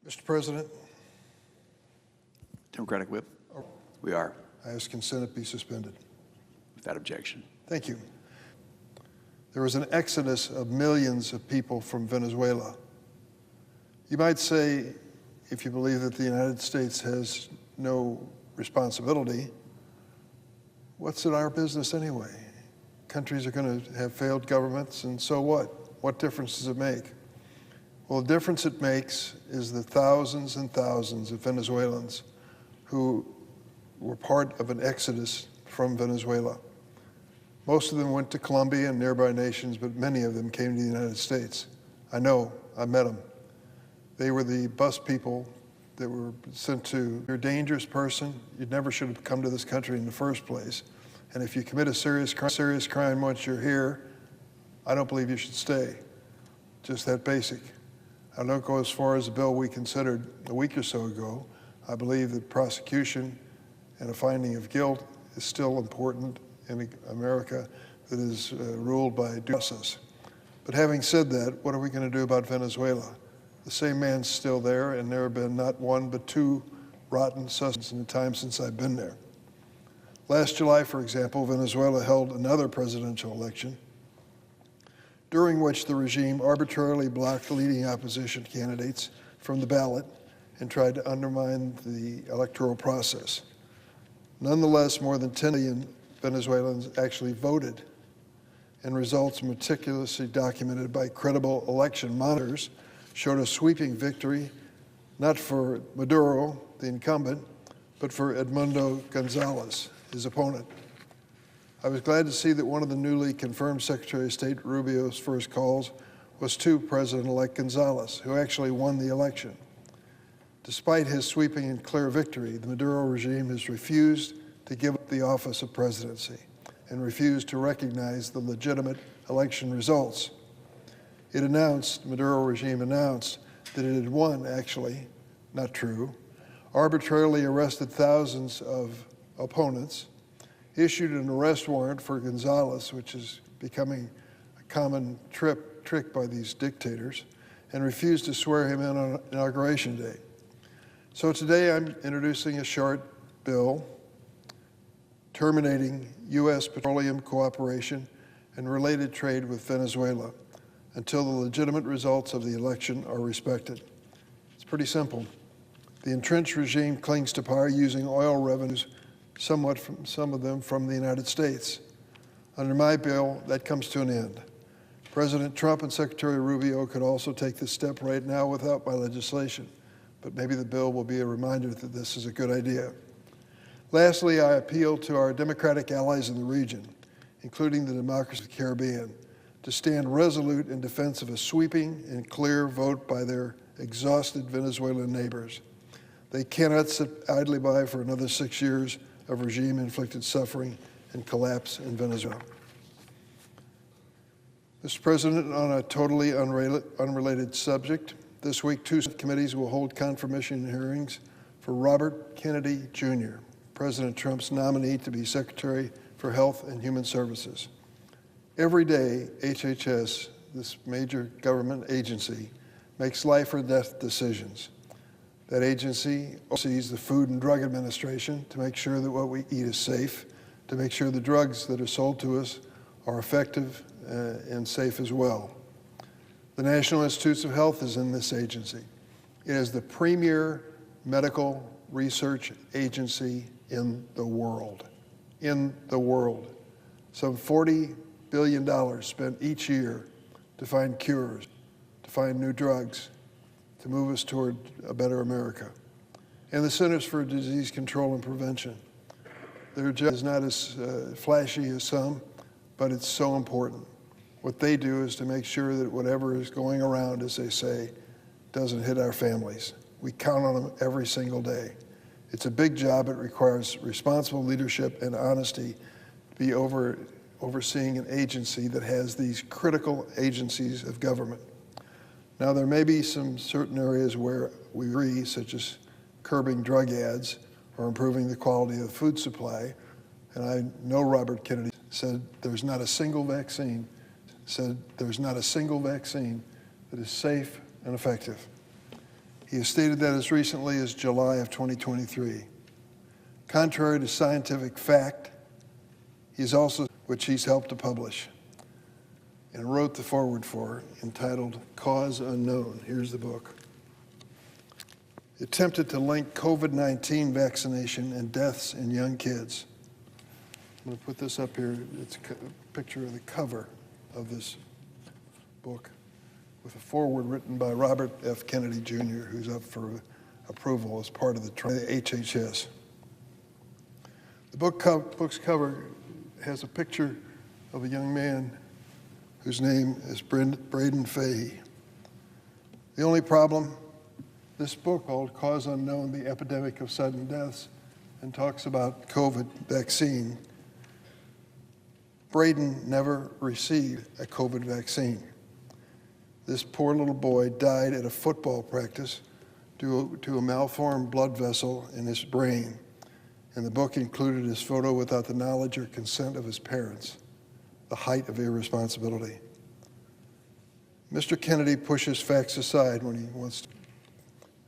Mr. President, Democratic Whip. We are. I ask consent it be suspended. Without objection. Thank you. There was an exodus of millions of people from Venezuela. You might say, if you believe that the United States has no responsibility, what's it our business anyway? Countries are going to have failed governments, and so what? What difference does it make? Well, the difference it makes is the thousands and thousands of Venezuelans who were part of an exodus from Venezuela. Most of them went to Colombia and nearby nations, but many of them came to the United States. I know, I met them. They were the bus people that were sent to, you're a dangerous person, you never should have come to this country in the first place. And if you commit a serious crime once you're here, I don't believe you should stay. Just that basic. I don't go as far as the bill we considered a week or so ago. I believe that prosecution and a finding of guilt is still important in America that is ruled by due process. But having said that, what are we going to do about Venezuela? The same man's still there, and there have been not one but two rotten suspects in the time since I've been there. Last July, for example, Venezuela held another presidential election during which the regime arbitrarily blocked leading opposition candidates from the ballot and tried to undermine the electoral process. Nonetheless, more than 10 million Venezuelans actually voted, and results meticulously documented by credible election monitors showed a sweeping victory, not for Maduro, the incumbent, but for Edmundo Gonzalez, his opponent. I was glad to see that one of the newly confirmed Secretary of State Rubio's first calls was to President-elect Gonzalez, who actually won the election. Despite his sweeping and clear victory, the Maduro regime has refused to give up the office of presidency and refused to recognize the legitimate election results. Maduro regime announced that it had won, actually, not true, arbitrarily arrested thousands of opponents, issued an arrest warrant for Gonzalez, which is becoming a common trick by these dictators, and refused to swear him in on Inauguration Day. So today I'm introducing a short bill terminating U.S. petroleum cooperation and related trade with Venezuela until the legitimate results of the election are respected. It's pretty simple. The entrenched regime clings to power using oil revenues, some of them from the United States. Under my bill, that comes to an end. President Trump and Secretary Rubio could also take this step right now without my legislation, but maybe the bill will be a reminder that this is a good idea. Lastly, I appeal to our Democratic allies in the region, including the democracies of the Caribbean, to stand resolute in defense of a sweeping and clear vote by their exhausted Venezuelan neighbors. They cannot sit idly by for another 6 years of regime-inflicted suffering and collapse in Venezuela. Mr. President, on a totally unrelated subject, this week 2 committees will hold confirmation hearings for Robert Kennedy Jr., President Trump's nominee to be Secretary for Health and Human Services. Every day, HHS, this major government agency, makes life or death decisions. That agency oversees the Food and Drug Administration to make sure that what we eat is safe, to make sure the drugs that are sold to us are effective and safe as well. The National Institutes of Health is in this agency. It is the premier medical research agency in the world. In the world. Some $40 billion spent each year to find cures, to find new drugs, to move us toward a better America. And the Centers for Disease Control and Prevention. Their job is not as flashy as some, but it's so important. What they do is to make sure that whatever is going around, as they say, doesn't hit our families. We count on them every single day. It's a big job. It requires responsible leadership and honesty to be overseeing an agency that has these critical agencies of government. Now, there may be some certain areas where we agree, such as curbing drug ads or improving the quality of the food supply. And I know Robert Kennedy said there's not a single vaccine that is safe and effective. He has stated that as recently as July of 2023. Contrary to scientific fact, he's also, which he's helped to publish, and wrote the foreword for, entitled Cause Unknown. Here's the book. It attempted to link COVID-19 vaccination and deaths in young kids. I'm going to put this up here. It's a picture of the cover of this book with a foreword written by Robert F. Kennedy, Jr., who's up for approval as part of the HHS. The book's cover has a picture of a young man whose name is Braden Fahey. The only problem, this book called Cause Unknown, The Epidemic of Sudden Deaths, and talks about COVID vaccine. Braden never received a COVID vaccine. This poor little boy died at a football practice due to a malformed blood vessel in his brain, and the book included his photo without the knowledge or consent of his parents, the height of irresponsibility. Mr. Kennedy pushes facts aside when he wants to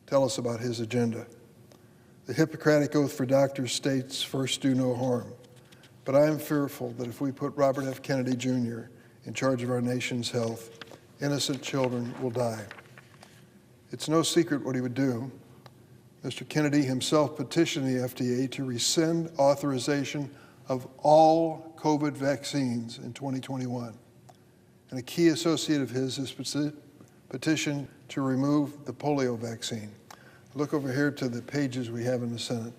tell us about his agenda. The Hippocratic Oath for doctors states, first do no harm. But I am fearful that if we put Robert F. Kennedy, Jr. in charge of our nation's health, innocent children will die. It's no secret what he would do. Mr. Kennedy himself petitioned the FDA to rescind authorization of all COVID vaccines in 2021. And a key associate of his is petition to remove the polio vaccine. Look over here to the pages we have in the Senate.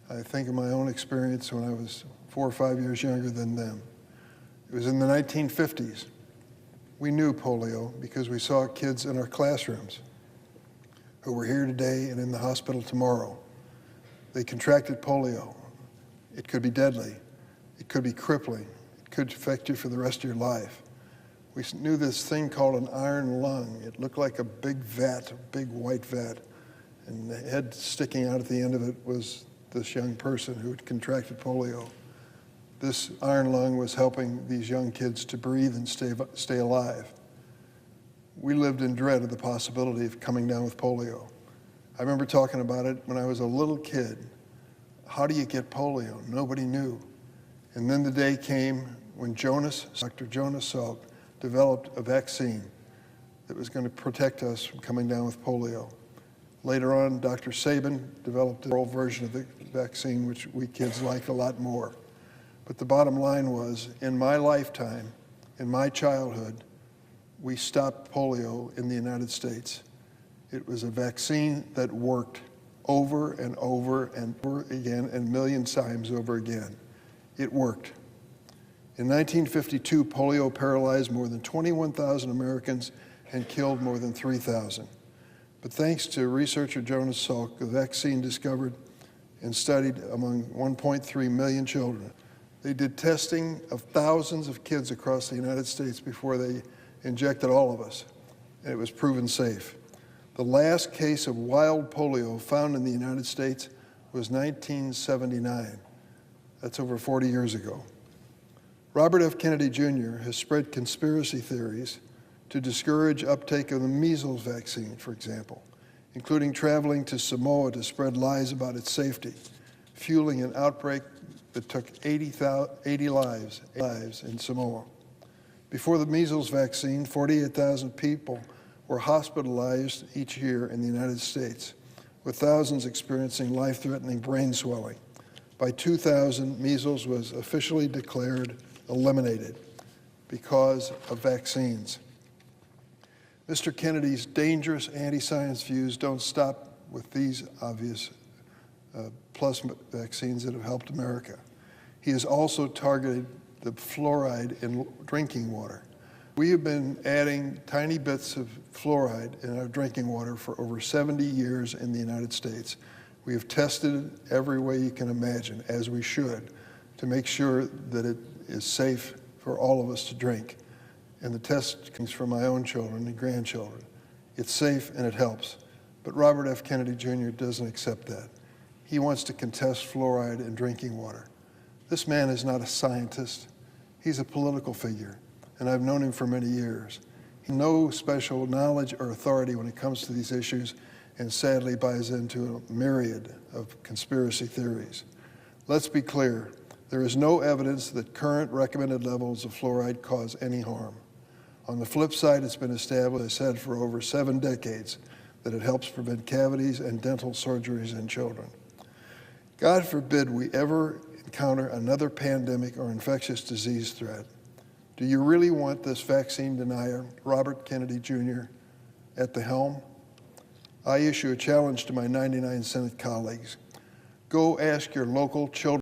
I think of my own experience when I was 4 or 5 years younger than them. It was in the 1950s. We knew polio because we saw kids in our classrooms who were here today and in the hospital tomorrow. They contracted polio. It could be deadly. It could be crippling. It could affect you for the rest of your life. We knew this thing called an iron lung. It looked like a big vat, a big white vat, and the head sticking out at the end of it was this young person who had contracted polio. This iron lung was helping these young kids to breathe and stay alive. We lived in dread of the possibility of coming down with polio. I remember talking about it when I was a little kid. How do you get polio? Nobody knew. And then the day came when Dr. Jonas Salk, developed a vaccine that was going to protect us from coming down with polio. Later on, Dr. Sabin developed an oral version of the vaccine, which we kids like a lot more. But the bottom line was, in my lifetime, in my childhood, we stopped polio in the United States. It was a vaccine that worked over and over and over again and millions of times over again. It worked. In 1952, polio paralyzed more than 21,000 Americans and killed more than 3,000. But thanks to researcher Jonas Salk, the vaccine discovered and studied among 1.3 million children. They did testing of thousands of kids across the United States before they injected all of us, and it was proven safe. The last case of wild polio found in the United States was 1979. That's over 40 years ago. Robert F. Kennedy, Jr. has spread conspiracy theories to discourage uptake of the measles vaccine, for example, including traveling to Samoa to spread lies about its safety, fueling an outbreak that took 80 lives in Samoa. Before the measles vaccine, 48,000 people were hospitalized each year in the United States, with thousands experiencing life-threatening brain swelling. By 2000, measles was officially declared eliminated because of vaccines. Mr. Kennedy's dangerous anti-science views don't stop with these obvious plus vaccines that have helped America. He has also targeted the fluoride in drinking water. We have been adding tiny bits of fluoride in our drinking water for over 70 years in the United States. We have tested it every way you can imagine, as we should, to make sure that it is safe for all of us to drink. And the test comes from my own children and grandchildren. It's safe and it helps. But Robert F. Kennedy Jr. doesn't accept that. He wants to contest fluoride in drinking water. This man is not a scientist. He's a political figure, and I've known him for many years. He has no special knowledge or authority when it comes to these issues, and sadly buys into a myriad of conspiracy theories. Let's be clear, there is no evidence that current recommended levels of fluoride cause any harm. On the flip side, it's been established, as I said, for over 7 decades that it helps prevent cavities and dental surgeries in children. God forbid we ever encounter another pandemic or infectious disease threat. Do you really want this vaccine denier, Robert Kennedy Jr., at the helm? I issue a challenge to my 99 Senate colleagues. Go ask your local children.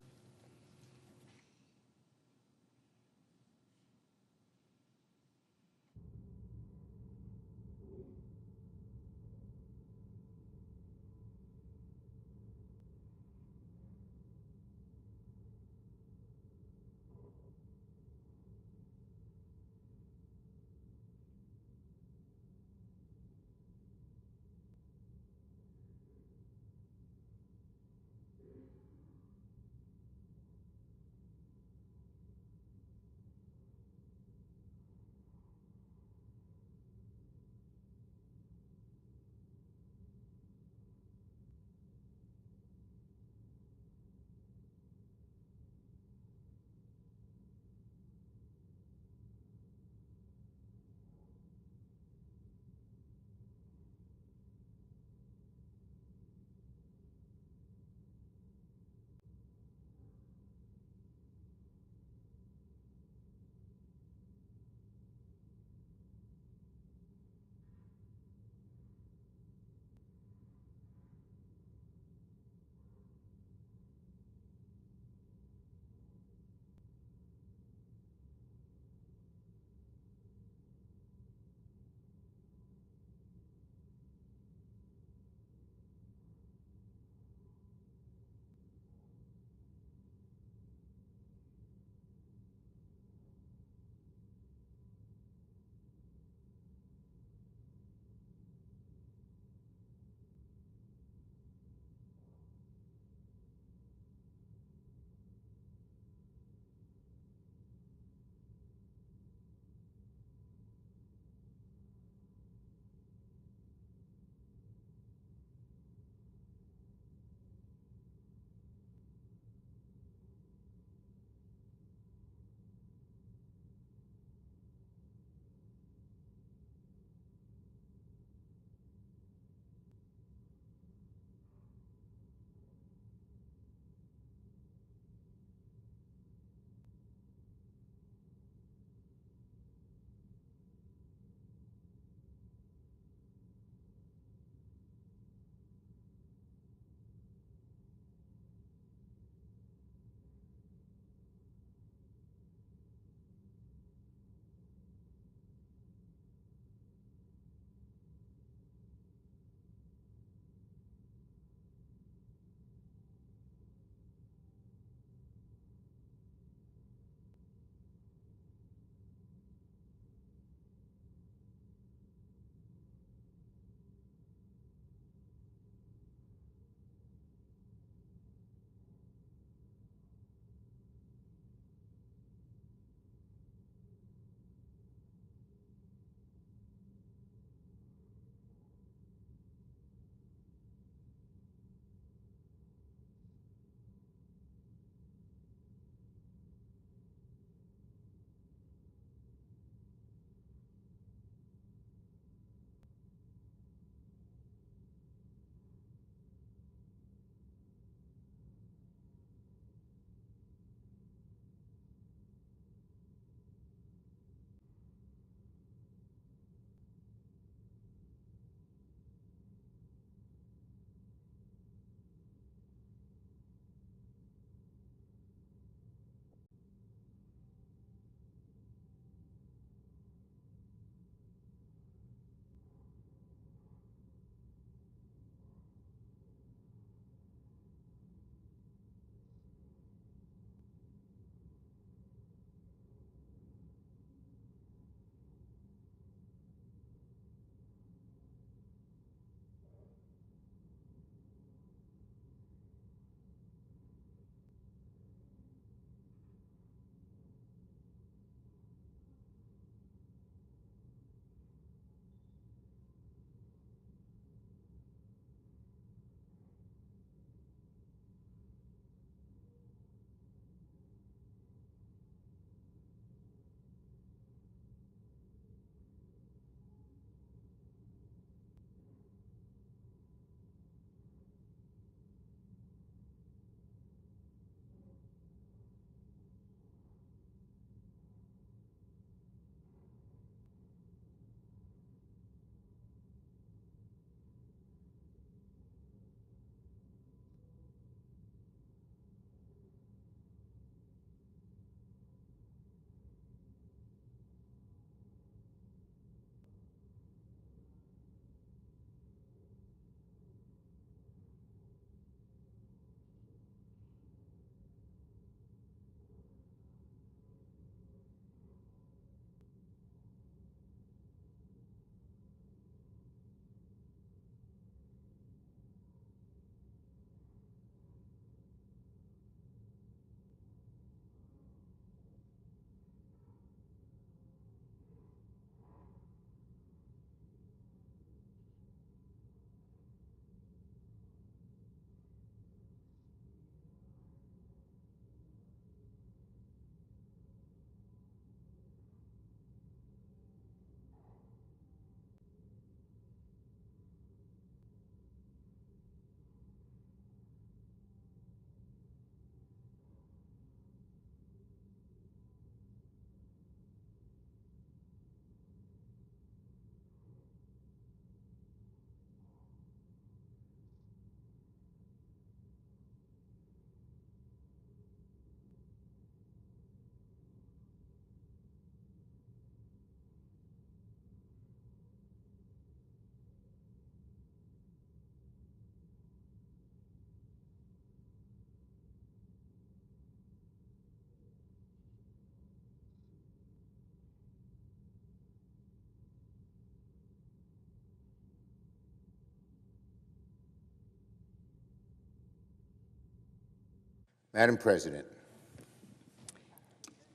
Madam President,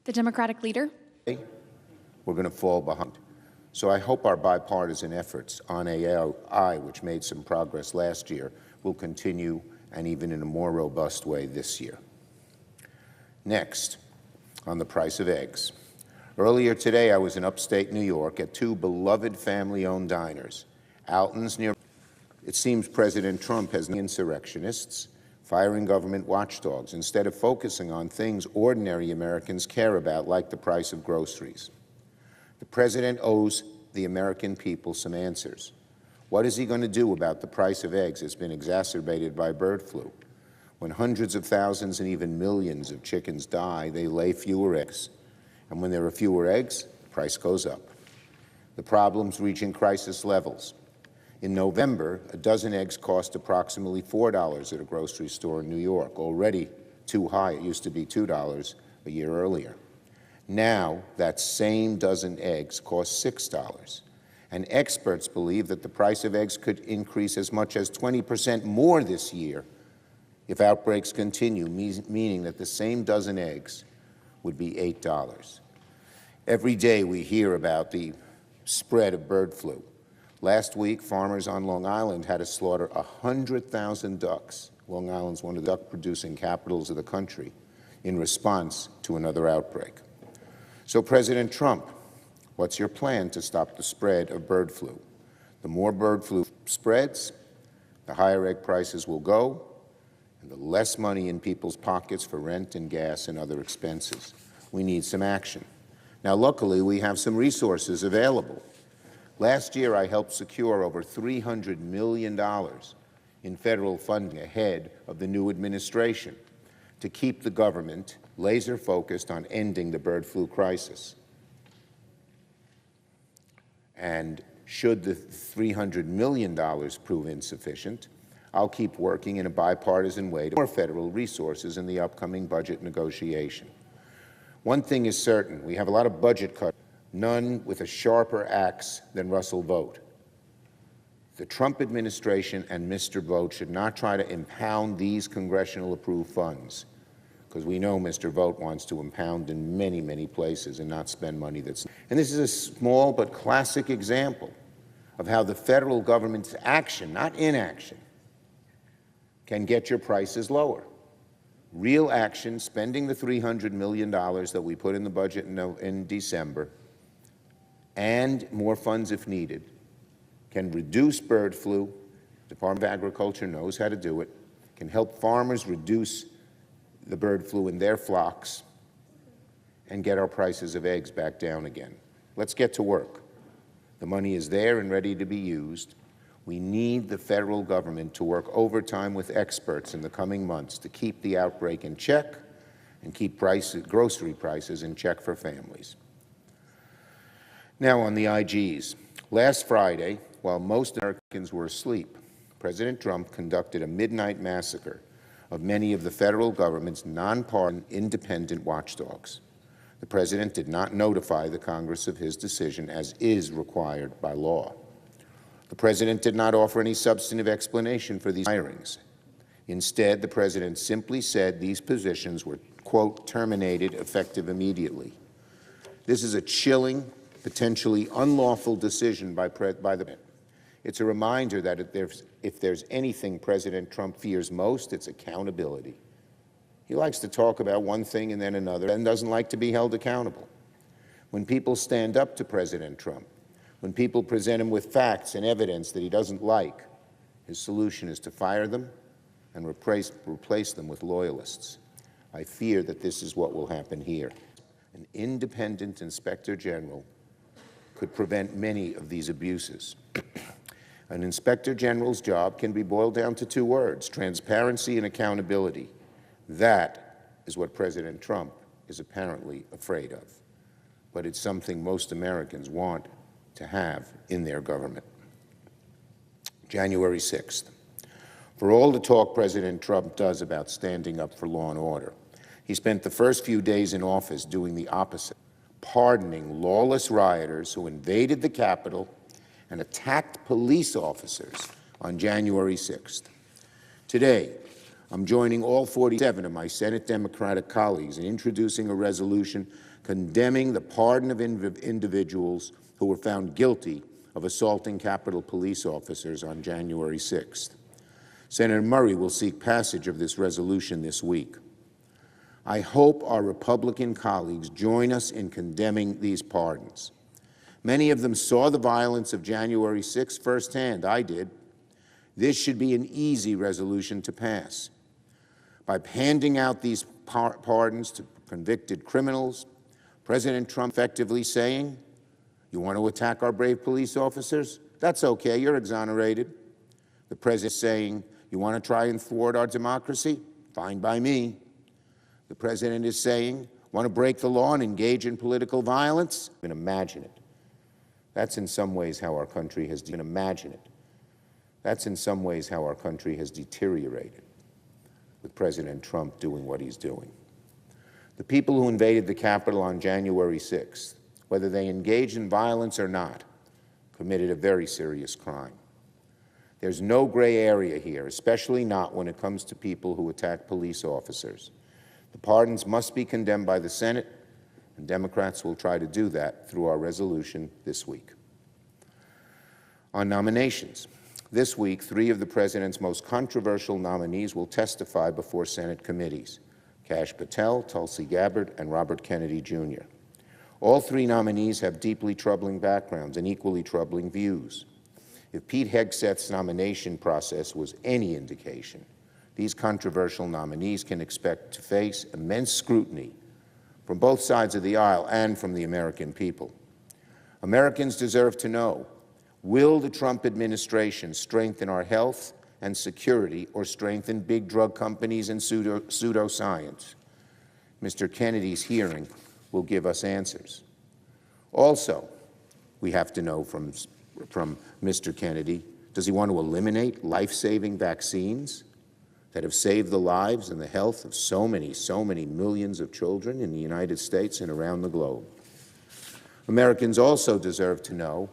The Democratic leader. we're going to fall behind. So I hope our bipartisan efforts on AI, which made some progress last year, will continue and even in a more robust way this year. Next, on the price of eggs. Earlier today, I was in upstate New York at two beloved family-owned diners, Alton's near. It seems President Trump has insurrectionists firing government watchdogs instead of focusing on things ordinary Americans care about, like the price of groceries. The president owes the American people some answers. What is he going to do about the price of eggs that's been exacerbated by bird flu? When hundreds of thousands and even millions of chickens die, they lay fewer eggs. And when there are fewer eggs, the price goes up. The problem's reaching crisis levels. In November, a dozen eggs cost approximately $4 at a grocery store in New York, already too high. It used to be $2 a year earlier. Now, that same dozen eggs costs $6. And experts believe that the price of eggs could increase as much as 20% more this year if outbreaks continue, meaning that the same dozen eggs would be $8. Every day we hear about the spread of bird flu. Last week, farmers on Long Island had to slaughter 100,000 ducks. Long Island's one of the duck-producing capitals of the country, in response to another outbreak. So, President Trump, what's your plan to stop the spread of bird flu? The more bird flu spreads, the higher egg prices will go, and the less money in people's pockets for rent and gas and other expenses. We need some action. Now, luckily, we have some resources available. Last year, I helped secure over $300 million in federal funding ahead of the new administration to keep the government laser-focused on ending the bird flu crisis. And should the $300 million prove insufficient, I'll keep working in a bipartisan way to more federal resources in the upcoming budget negotiation. One thing is certain, we have a lot of budget cuts, none with a sharper axe than Russell Vought. The Trump administration and Mr. Vought should not try to impound these congressional-approved funds, because we know Mr. Vought wants to impound in many, many places and not spend money that's. And this is a small but classic example of how the federal government's action, not inaction, can get your prices lower. Real action, spending the $300 million that we put in the budget in December, and more funds if needed, can reduce bird flu. The Department of Agriculture knows how to do it, can help farmers reduce the bird flu in their flocks, and get our prices of eggs back down again. Let's get to work. The money is there and ready to be used. We need the federal government to work overtime with experts in the coming months to keep the outbreak in check and keep grocery prices in check for families. Now on the IGs. Last Friday, while most Americans were asleep, President Trump conducted a midnight massacre of many of the federal government's nonpartisan independent watchdogs. The president did not notify the Congress of his decision, as is required by law. The president did not offer any substantive explanation for these firings. Instead, the president simply said these positions were, quote, terminated effective immediately. This is a chilling, potentially unlawful decision by the president. It's a reminder that if there's anything President Trump fears most, it's accountability. He likes to talk about one thing and then another and doesn't like to be held accountable. When people stand up to President Trump, when people present him with facts and evidence that he doesn't like, his solution is to fire them and replace them with loyalists. I fear that this is what will happen here. An independent inspector general could prevent many of these abuses. An inspector general's job can be boiled down to two words: transparency and accountability. That is what President Trump is apparently afraid of. But it's something most Americans want to have in their government. January 6th. For all the talk President Trump does about standing up for law and order, he spent the first few days in office doing the opposite, pardoning lawless rioters who invaded the Capitol and attacked police officers on January 6th. Today, I'm joining all 47 of my Senate Democratic colleagues in introducing a resolution condemning the pardon of individuals who were found guilty of assaulting Capitol Police officers on January 6th. Senator Murray will seek passage of this resolution this week. I hope our Republican colleagues join us in condemning these pardons. Many of them saw the violence of January 6th firsthand. I did. This should be an easy resolution to pass. By handing out these pardons to convicted criminals, President Trump effectively saying, "You want to attack our brave police officers? That's okay, you're exonerated." The president saying, "You want to try and thwart our democracy? Fine by me." The president is saying, "Want to break the law and engage in political violence?" You can imagine it. That's in some ways how our country has deteriorated with President Trump doing what he's doing. The people who invaded the Capitol on January 6th, whether they engaged in violence or not, committed a very serious crime. There's no gray area here, especially not when it comes to people who attack police officers. The pardons must be condemned by the Senate, and Democrats will try to do that through our resolution this week. On nominations, this week, 3 of the President's most controversial nominees will testify before Senate committees: Kash Patel, Tulsi Gabbard, and Robert Kennedy, Jr. All 3 nominees have deeply troubling backgrounds and equally troubling views. If Pete Hegseth's nomination process was any indication, these controversial nominees can expect to face immense scrutiny from both sides of the aisle and from the American people. Americans deserve to know, will the Trump administration strengthen our health and security or strengthen big drug companies and pseudoscience? Mr. Kennedy's hearing will give us answers. Also, we have to know from Mr. Kennedy, does he want to eliminate life-saving vaccines that have saved the lives and the health of so many millions of children in the United States and around the globe? Americans also deserve to know,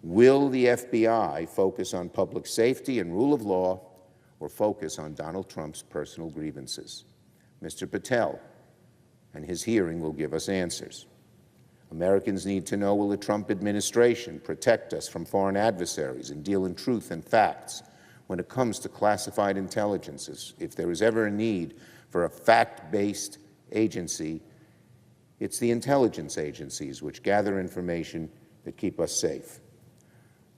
will the FBI focus on public safety and rule of law or focus on Donald Trump's personal grievances? Mr. Patel and his hearing will give us answers. Americans need to know, will the Trump administration protect us from foreign adversaries and deal in truth and facts when it comes to classified intelligences? If there is ever a need for a fact-based agency, it's the intelligence agencies which gather information that keep us safe.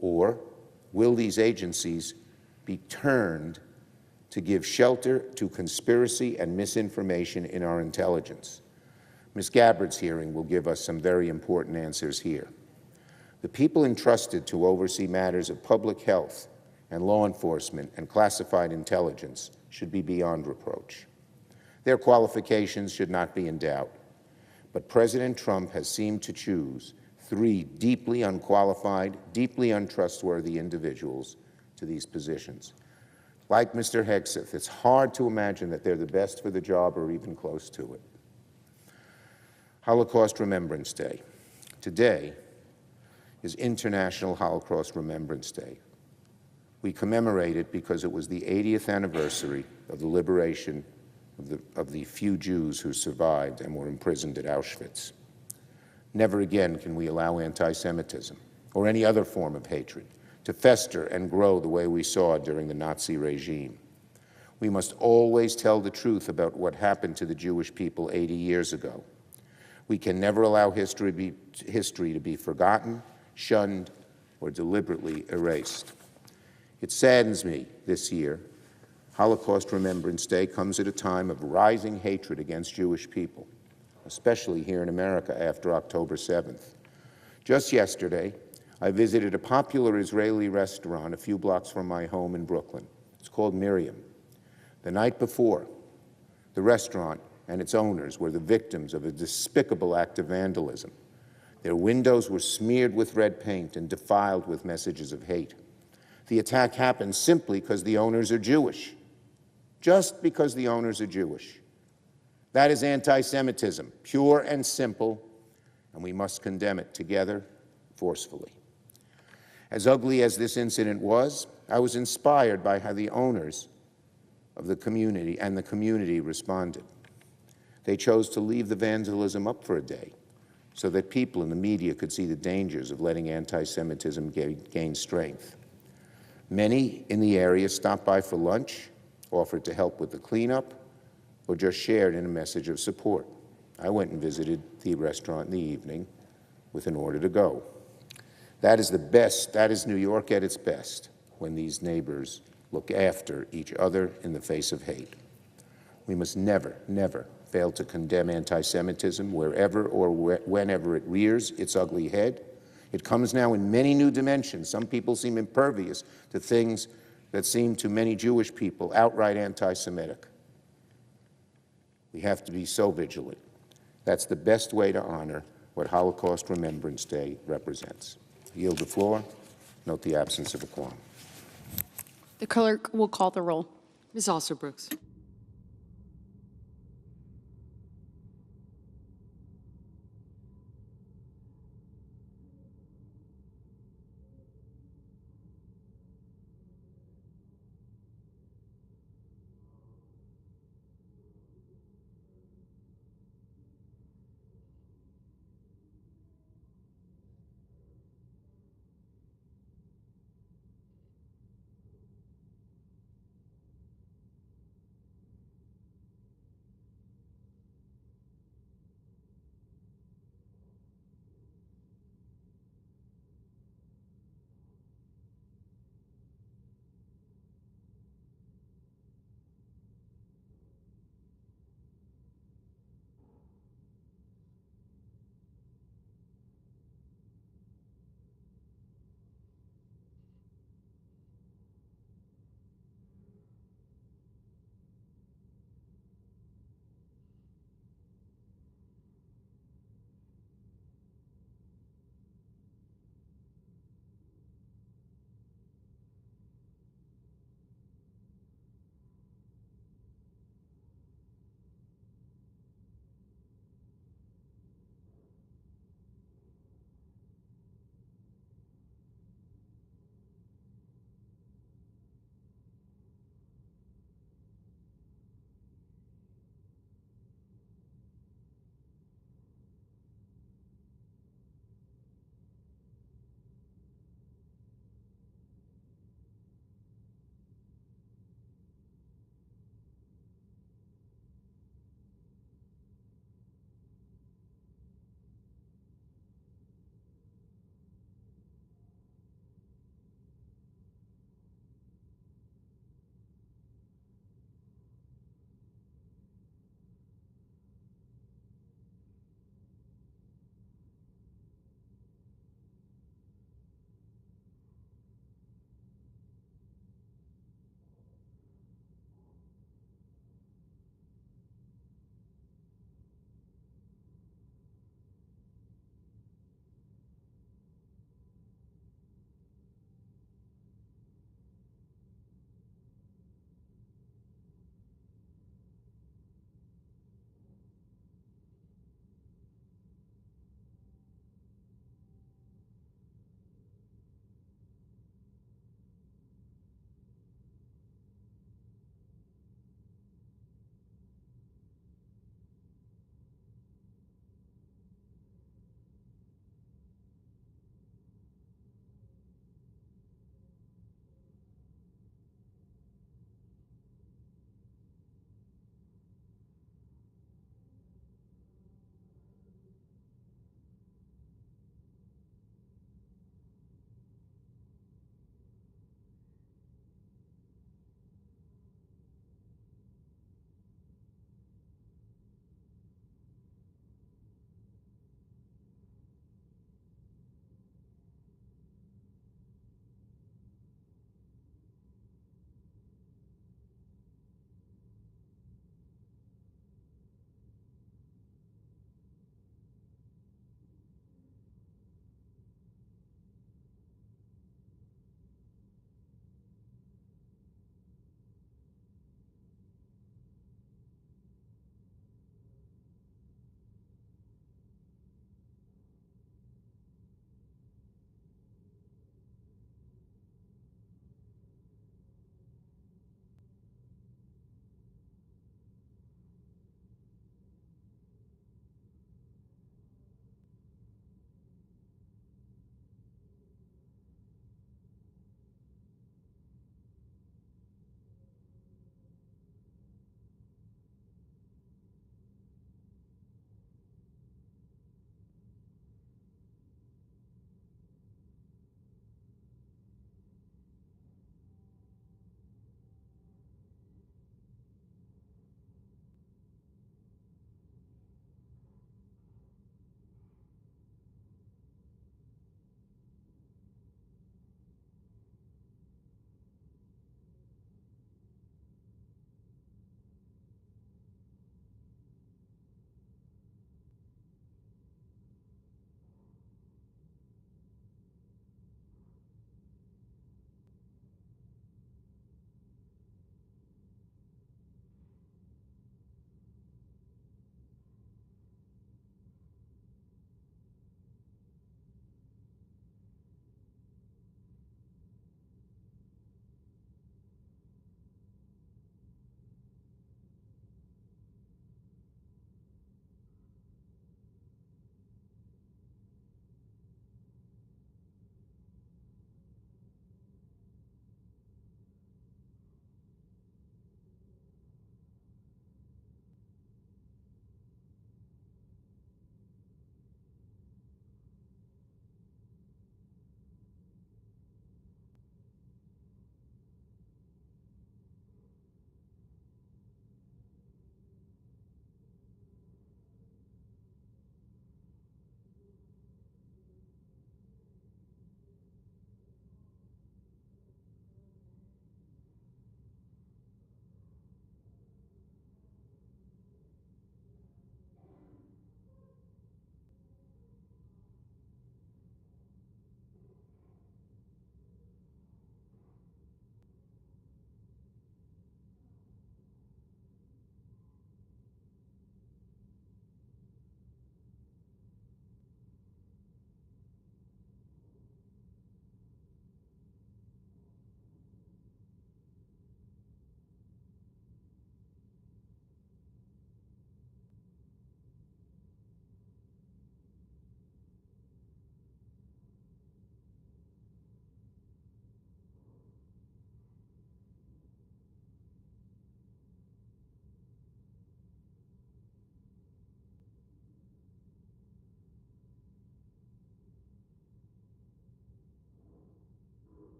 Or will these agencies be turned to give shelter to conspiracy and misinformation in our intelligence? Ms. Gabbard's hearing will give us some very important answers here. The people entrusted to oversee matters of public health and law enforcement and classified intelligence should be beyond reproach. Their qualifications should not be in doubt. But President Trump has seemed to choose 3 deeply unqualified, deeply untrustworthy individuals to these positions. Like Mr. Hegseth, it's hard to imagine that they're the best for the job or even close to it. Holocaust Remembrance Day. Today is International Holocaust Remembrance Day. We commemorate it because it was the 80th anniversary of the liberation of the few Jews who survived and were imprisoned at Auschwitz. Never again can we allow anti-Semitism or any other form of hatred to fester and grow the way we saw during the Nazi regime. We must always tell the truth about what happened to the Jewish people 80 years ago. We can never allow history to be forgotten, shunned, or deliberately erased. It saddens me this year. Holocaust Remembrance Day comes at a time of rising hatred against Jewish people, especially here in America after October 7th. Just yesterday, I visited a popular Israeli restaurant a few blocks from my home in Brooklyn. It's called Miriam. The night before, the restaurant and its owners were the victims of a despicable act of vandalism. Their windows were smeared with red paint and defiled with messages of hate. The attack happened simply because the owners are Jewish. Just because the owners are Jewish. That is anti-Semitism, pure and simple, and we must condemn it together, forcefully. As ugly as this incident was, I was inspired by how the owners of the community, and the community responded. They chose to leave the vandalism up for a day so that people in the media could see the dangers of letting anti-Semitism gain strength. Many in the area stopped by for lunch, offered to help with the cleanup, or just shared in a message of support. I went and visited the restaurant in the evening with an order to go. That is the best, that is New York at its best, when these neighbors look after each other in the face of hate. We must never, never fail to condemn anti-Semitism wherever or whenever it rears its ugly head. It comes now in many new dimensions. Some people seem impervious to things that seem to many Jewish people outright anti-Semitic. We have to be so vigilant. That's the best way to honor what Holocaust Remembrance Day represents. I yield the floor. Note the absence of a quorum. The clerk will call the roll. Ms. Alsobrooks.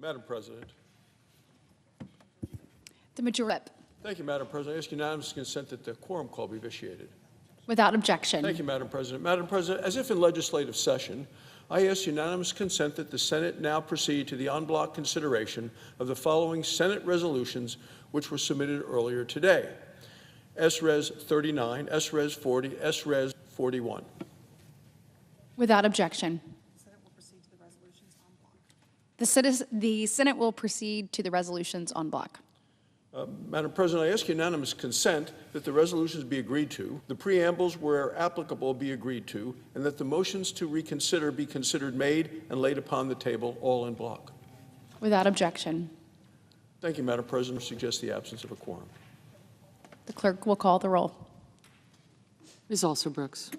Madam President. The majority. Thank you, Madam President. I ask unanimous consent that the quorum call be vitiated. Without objection. Thank you, Madam President. Madam President, as if in legislative session, I ask unanimous consent that the Senate now proceed to the en bloc consideration of the following Senate resolutions which were submitted earlier today. S-Res 39, S-Res 40, S-Res 41. Without objection. The Senate will proceed to the resolutions en bloc. Madam President, I ask unanimous consent that the resolutions be agreed to, the preambles where applicable be agreed to, and that the motions to reconsider be considered made and laid upon the table all in block. Without objection. Thank you, Madam President. I suggest the absence of a quorum. The clerk will call the roll. Ms. Alsobrooks.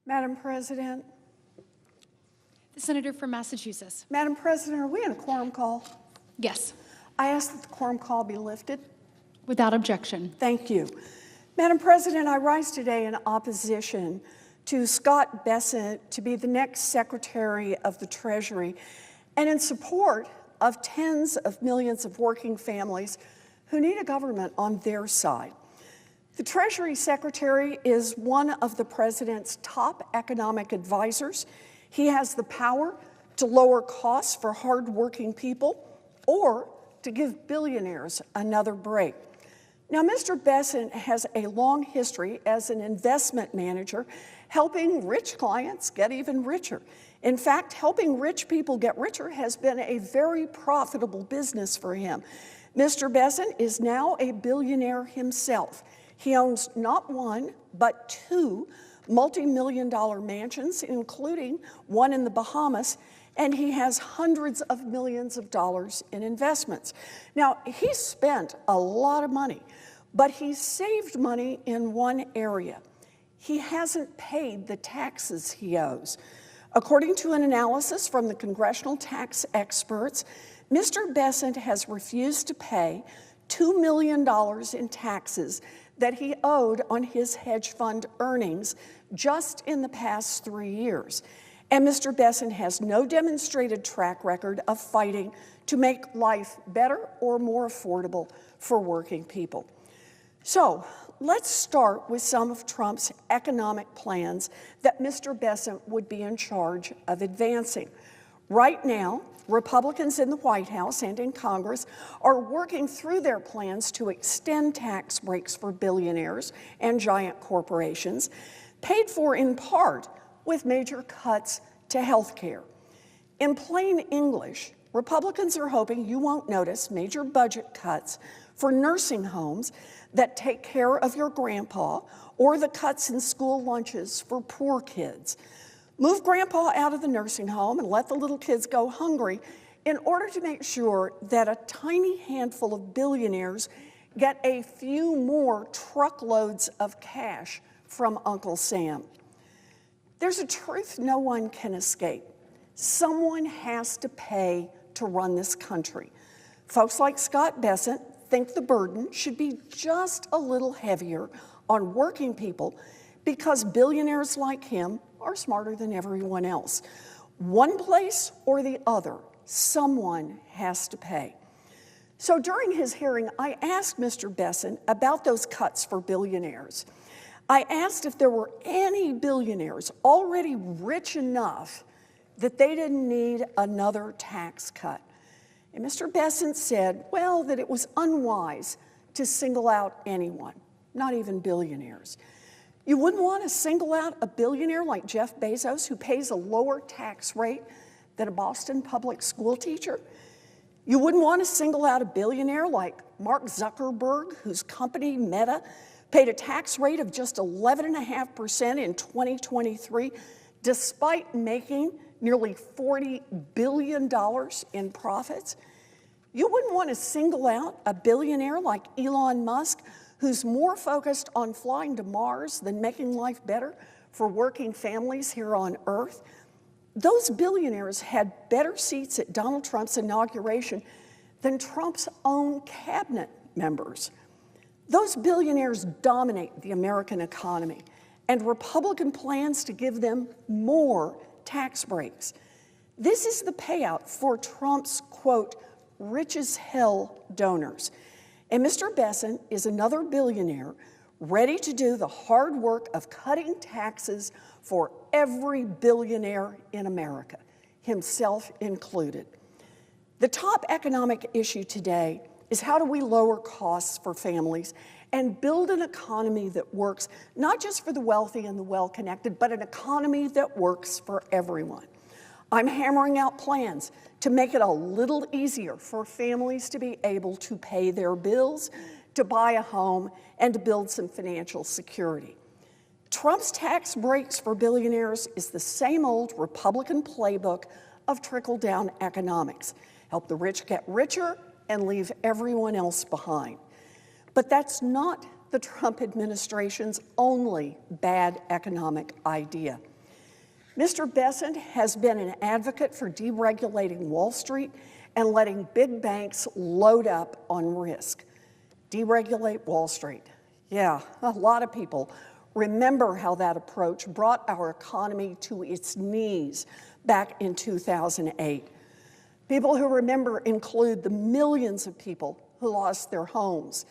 Madam President. The senator from Massachusetts. Madam President, are we in a quorum call? Yes, I ask that the quorum call be lifted. without objection. Thank you. Madam President, I rise today in opposition to Scott Bessent to be the next Secretary of the Treasury and in support of tens of millions of working families who need a government on their side. The Treasury Secretary is one of the President's top economic advisors. He has the power to lower costs for hardworking people or to give billionaires another break. Now, Mr. Bessent has a long history as an investment manager, helping rich clients get even richer. In fact, helping rich people get richer has been a very profitable business for him. Mr. Bessent is now a billionaire himself. He owns not one, but two multi-million-dollar mansions, including one in the Bahamas, and he has hundreds of millions of dollars in investments. Now, he spent a lot of money, but he saved money in one area. He hasn't paid the taxes he owes. According to an analysis from the congressional tax experts, Mr. Bessent has refused to pay $2 million in taxes that he owed on his hedge fund earnings just in the past 3 years. And Mr. Bessent has no demonstrated track record of fighting to make life better or more affordable for working people. So let's start with some of Trump's economic plans that Mr. Bessent would be in charge of advancing. Right now, Republicans in the White House and in Congress are working through their plans to extend tax breaks for billionaires and giant corporations, paid for in part with major cuts to health care. In plain English, Republicans are hoping you won't notice major budget cuts for nursing homes that take care of your grandpa or the cuts in school lunches for poor kids. Move grandpa out of the nursing home and let the little kids go hungry in order to make sure that a tiny handful of billionaires get a few more truckloads of cash from Uncle Sam. There's a truth no one can escape. Someone has to pay to run this country. Folks like Scott Bessent think the burden should be just a little heavier on working people because billionaires like him are smarter than everyone else. One place or the other, someone has to pay. So during his hearing, I asked Mr. Bessent about those cuts for billionaires. I asked if there were any billionaires already rich enough that they didn't need another tax cut. And Mr. Bessent said, well, that it was unwise to single out anyone, not even billionaires. You wouldn't want to single out a billionaire like Jeff Bezos, who pays a lower tax rate than a Boston public school teacher. You wouldn't want to single out a billionaire like Mark Zuckerberg, whose company Meta paid a tax rate of just 11.5% in 2023, despite making nearly $40 billion in profits. You wouldn't want to single out a billionaire like Elon Musk, who's more focused on flying to Mars than making life better for working families here on Earth. Those billionaires had better seats at Donald Trump's inauguration than Trump's own cabinet members. Those billionaires dominate the American economy, and Republican plans to give them more tax breaks. This is the payout for Trump's, quote, rich as hell donors. And Mr. Bessent is another billionaire ready to do the hard work of cutting taxes for every billionaire in America, himself included. The top economic issue today is how do we lower costs for families and build an economy that works not just for the wealthy and the well-connected, but an economy that works for everyone. I'm hammering out plans to make it a little easier for families to be able to pay their bills, to buy a home, and to build some financial security. Trump's tax breaks for billionaires is the same old Republican playbook of trickle-down economics. Help the rich get richer and leave everyone else behind. But that's not the Trump administration's only bad economic idea. Mr. Bessent has been an advocate for deregulating Wall Street and letting big banks load up on risk. Deregulate Wall Street. Yeah, a lot of people remember how that approach brought our economy to its knees back in 2008. People who remember include the millions of people who lost their homes,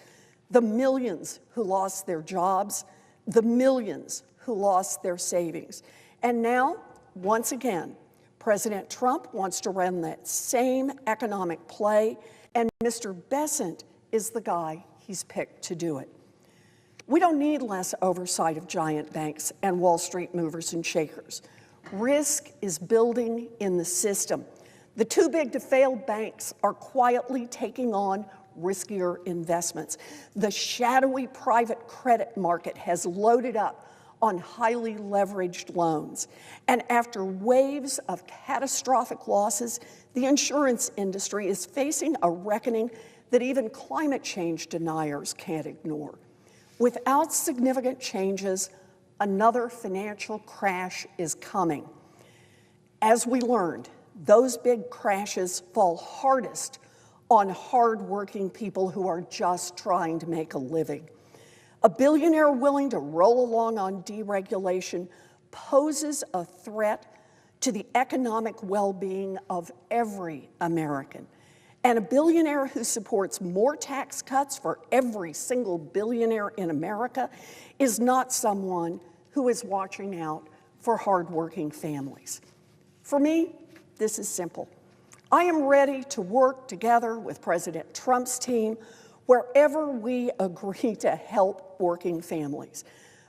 the millions who lost their jobs, the millions who lost their savings. And now, once again, President Trump wants to run that same economic play, and Mr. Bessent is the guy he's picked to do it. We don't need less oversight of giant banks and Wall Street movers and shakers. Risk is building in the system. The too big to fail banks are quietly taking on riskier investments. The shadowy private credit market has loaded up on highly leveraged loans. And after waves of catastrophic losses, the insurance industry is facing a reckoning that even climate change deniers can't ignore. Without significant changes, another financial crash is coming. As we learned, those big crashes fall hardest on hardworking people who are just trying to make a living. A billionaire willing to roll along on deregulation poses a threat to the economic well-being of every American. And a billionaire who supports more tax cuts for every single billionaire in America is not someone who is watching out for hardworking families. For me, this is simple. I am ready to work together with President Trump's team wherever we agree to help working families.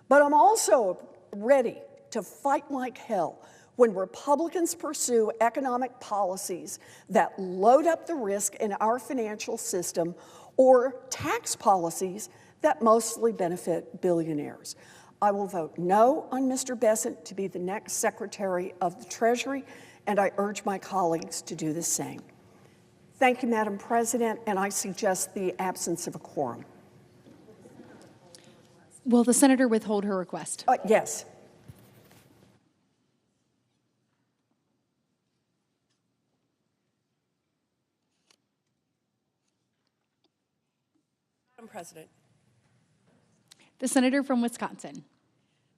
But I'm also ready to fight like hell when Republicans pursue economic policies that load up the risk in our financial system or tax policies that mostly benefit billionaires. I will vote no on Mr. Bessent to be the next Secretary of the Treasury, and I urge my colleagues to do the same. Thank you, Madam President, and I suggest the absence of a quorum. Will the senator withhold her request? Yes. Madam President. The senator from Wisconsin.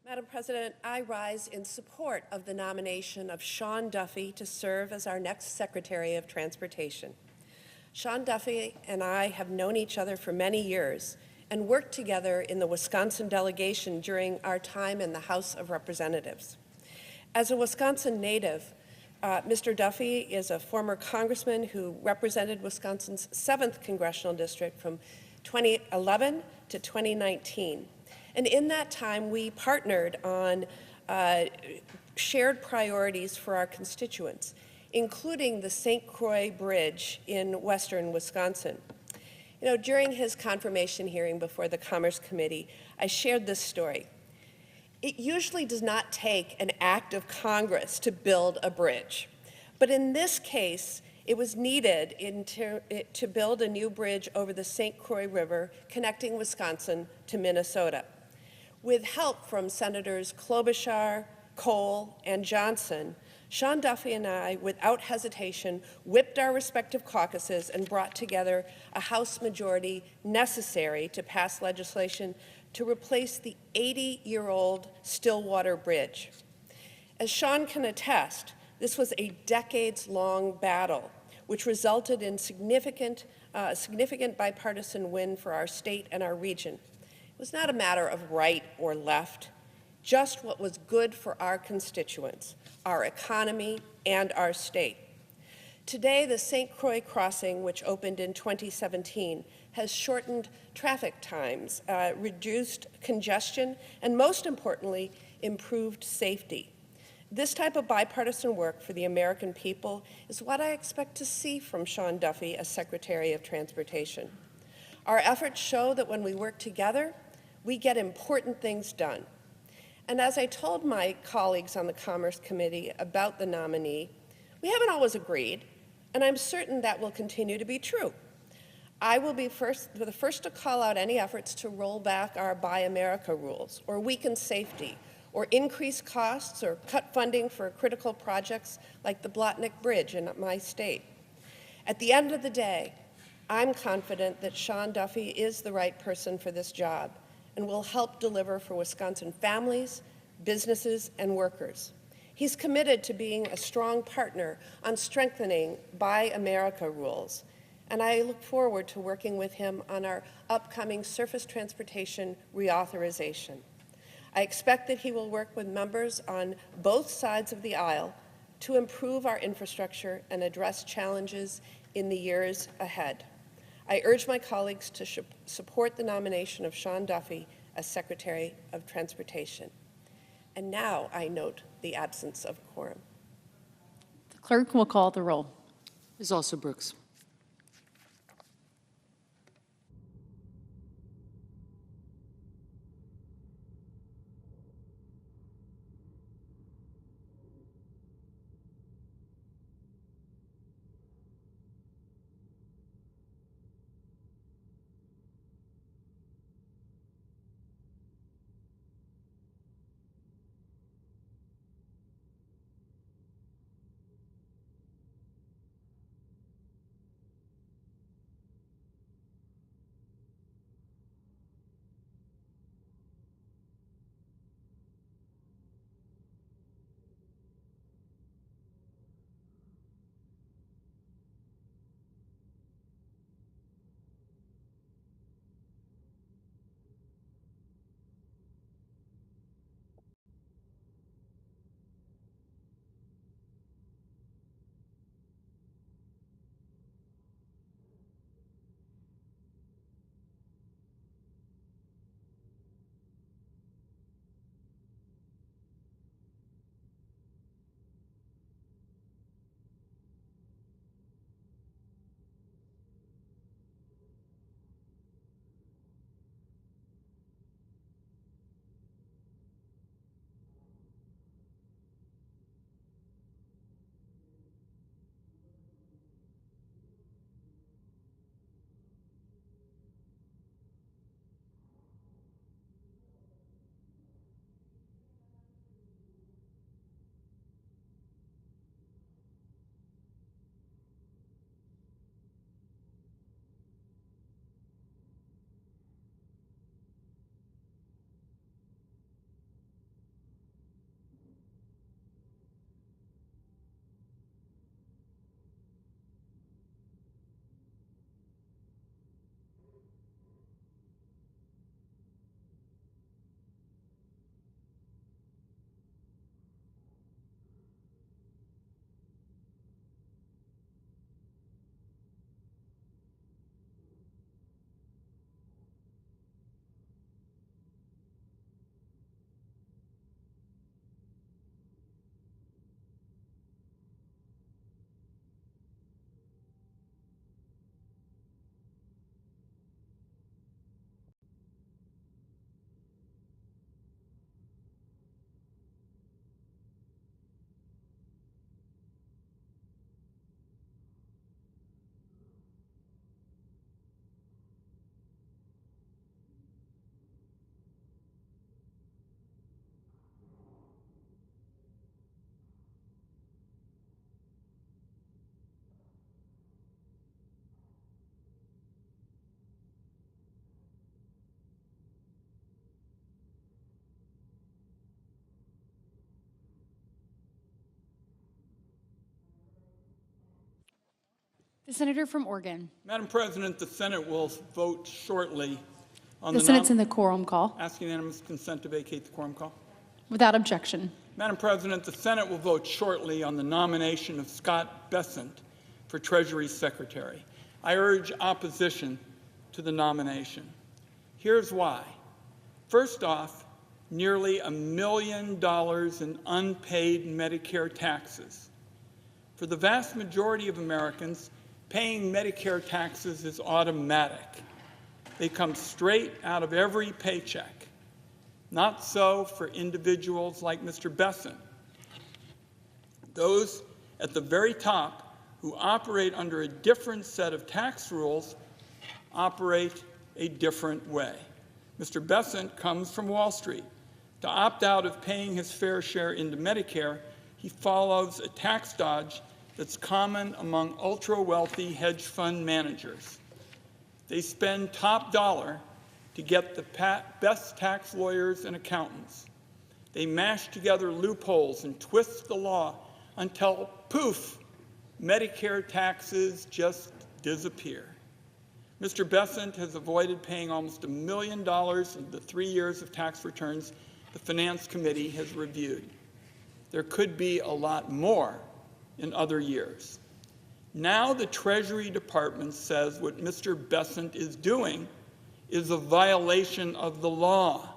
Madam President, I rise in support of the nomination of Sean Duffy to serve as our next Secretary of Transportation. Sean Duffy and I have known each other for many years and worked together in the Wisconsin delegation during our time in the House of Representatives. As a Wisconsin native, Mr. Duffy is a former congressman who represented Wisconsin's 7th congressional district from 2011 to 2019. And in that time, we partnered on shared priorities for our constituents, including the St. Croix Bridge in western Wisconsin. You know, during his confirmation hearing before the Commerce Committee, I shared this story. It usually does not take an act of Congress to build a bridge. But in this case, it was needed to build a new bridge over the St. Croix River connecting Wisconsin to Minnesota. With help from Senators Klobuchar, Cole, and Johnson, Sean Duffy and I, without hesitation, whipped our respective caucuses and brought together a House majority necessary to pass legislation to replace the 80-year-old Stillwater Bridge. As Sean can attest, this was a decades-long battle, which resulted in significant bipartisan win for our state and our region. It was not a matter of right or left, just what was good for our constituents, our economy, and our state. Today, the St. Croix crossing, which opened in 2017, has shortened traffic times, reduced congestion, and most importantly, improved safety. This type of bipartisan work for the American people is what I expect to see from Sean Duffy as Secretary of Transportation. Our efforts show that when we work together, we get important things done. And as I told my colleagues on the Commerce Committee about the nominee, we haven't always agreed, and I'm certain that will continue to be true. I will be the first to call out any efforts to roll back our Buy America rules or weaken safety or increase costs or cut funding for critical projects like the Blotnick Bridge in my state. At the end of the day, I'm confident that Sean Duffy is the right person for this job and will help deliver for Wisconsin families, businesses, and workers. He's committed to being a strong partner on strengthening Buy America rules, and I look forward to working with him on our upcoming surface transportation reauthorization. I expect that he will work with members on both sides of the aisle to improve our infrastructure and address challenges in the years ahead. I urge my colleagues to support the nomination of Sean Duffy as Secretary of Transportation. And now I note the absence of quorum. The clerk will call the roll. Ms. Also Brooks. The senator from Oregon. Madam President, the Senate will vote shortly on The Senate's in the quorum call. Ask unanimous consent to vacate the quorum call. Without objection. Madam President, the Senate will vote shortly on the nomination of Scott Bessent for Treasury Secretary. I urge opposition to the nomination. Here's why. First off, nearly $1 million in unpaid Medicare taxes. For the vast majority of Americans, paying Medicare taxes is automatic. They come straight out of every paycheck. Not so for individuals like Mr. Bessent. Those at the very top who operate under a different set of tax rules operate a different way. Mr. Bessent comes from Wall Street. To opt out of paying his fair share into Medicare, he follows a tax dodge that's common among ultra-wealthy hedge fund managers. They spend top dollar to get the best tax lawyers and accountants. They mash together loopholes and twist the law until, poof, Medicare taxes just disappear. Mr. Bessent has avoided paying almost $1 million in the 3 years of tax returns the Finance Committee has reviewed. There could be a lot more in other years. Now the Treasury Department says what Mr. Bessent is doing is a violation of the law.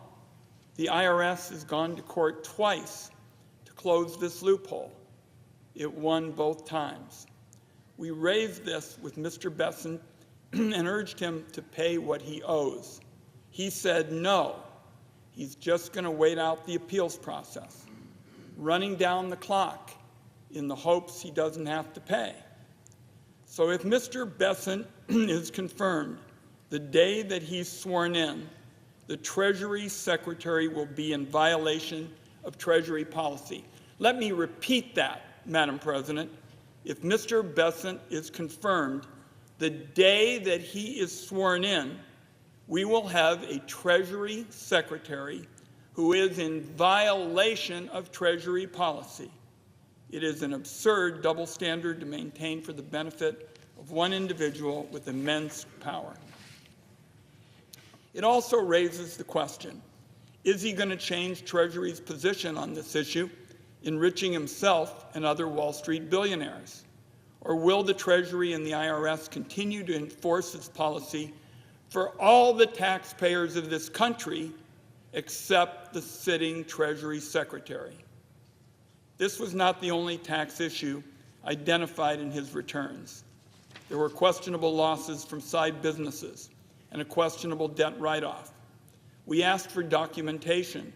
The IRS has gone to court twice to close this loophole. It won both times. We raised this with Mr. Bessent and urged him to pay what he owes. He said no. He's just going to wait out the appeals process, running down the clock in the hopes he doesn't have to pay. So if Mr. Bessent is confirmed the day that he's sworn in, the Treasury Secretary will be in violation of Treasury policy. Let me repeat that, Madam President. If Mr. Bessent is confirmed, the day that he is sworn in, we will have a Treasury Secretary who is in violation of Treasury policy. It is an absurd double standard to maintain for the benefit of one individual with immense power. It also raises the question, is he going to change Treasury's position on this issue, enriching himself and other Wall Street billionaires? Or will the Treasury and the IRS continue to enforce its policy for all the taxpayers of this country except the sitting Treasury Secretary? This was not the only tax issue identified in his returns. There were questionable losses from side businesses and a questionable debt write-off. We asked for documentation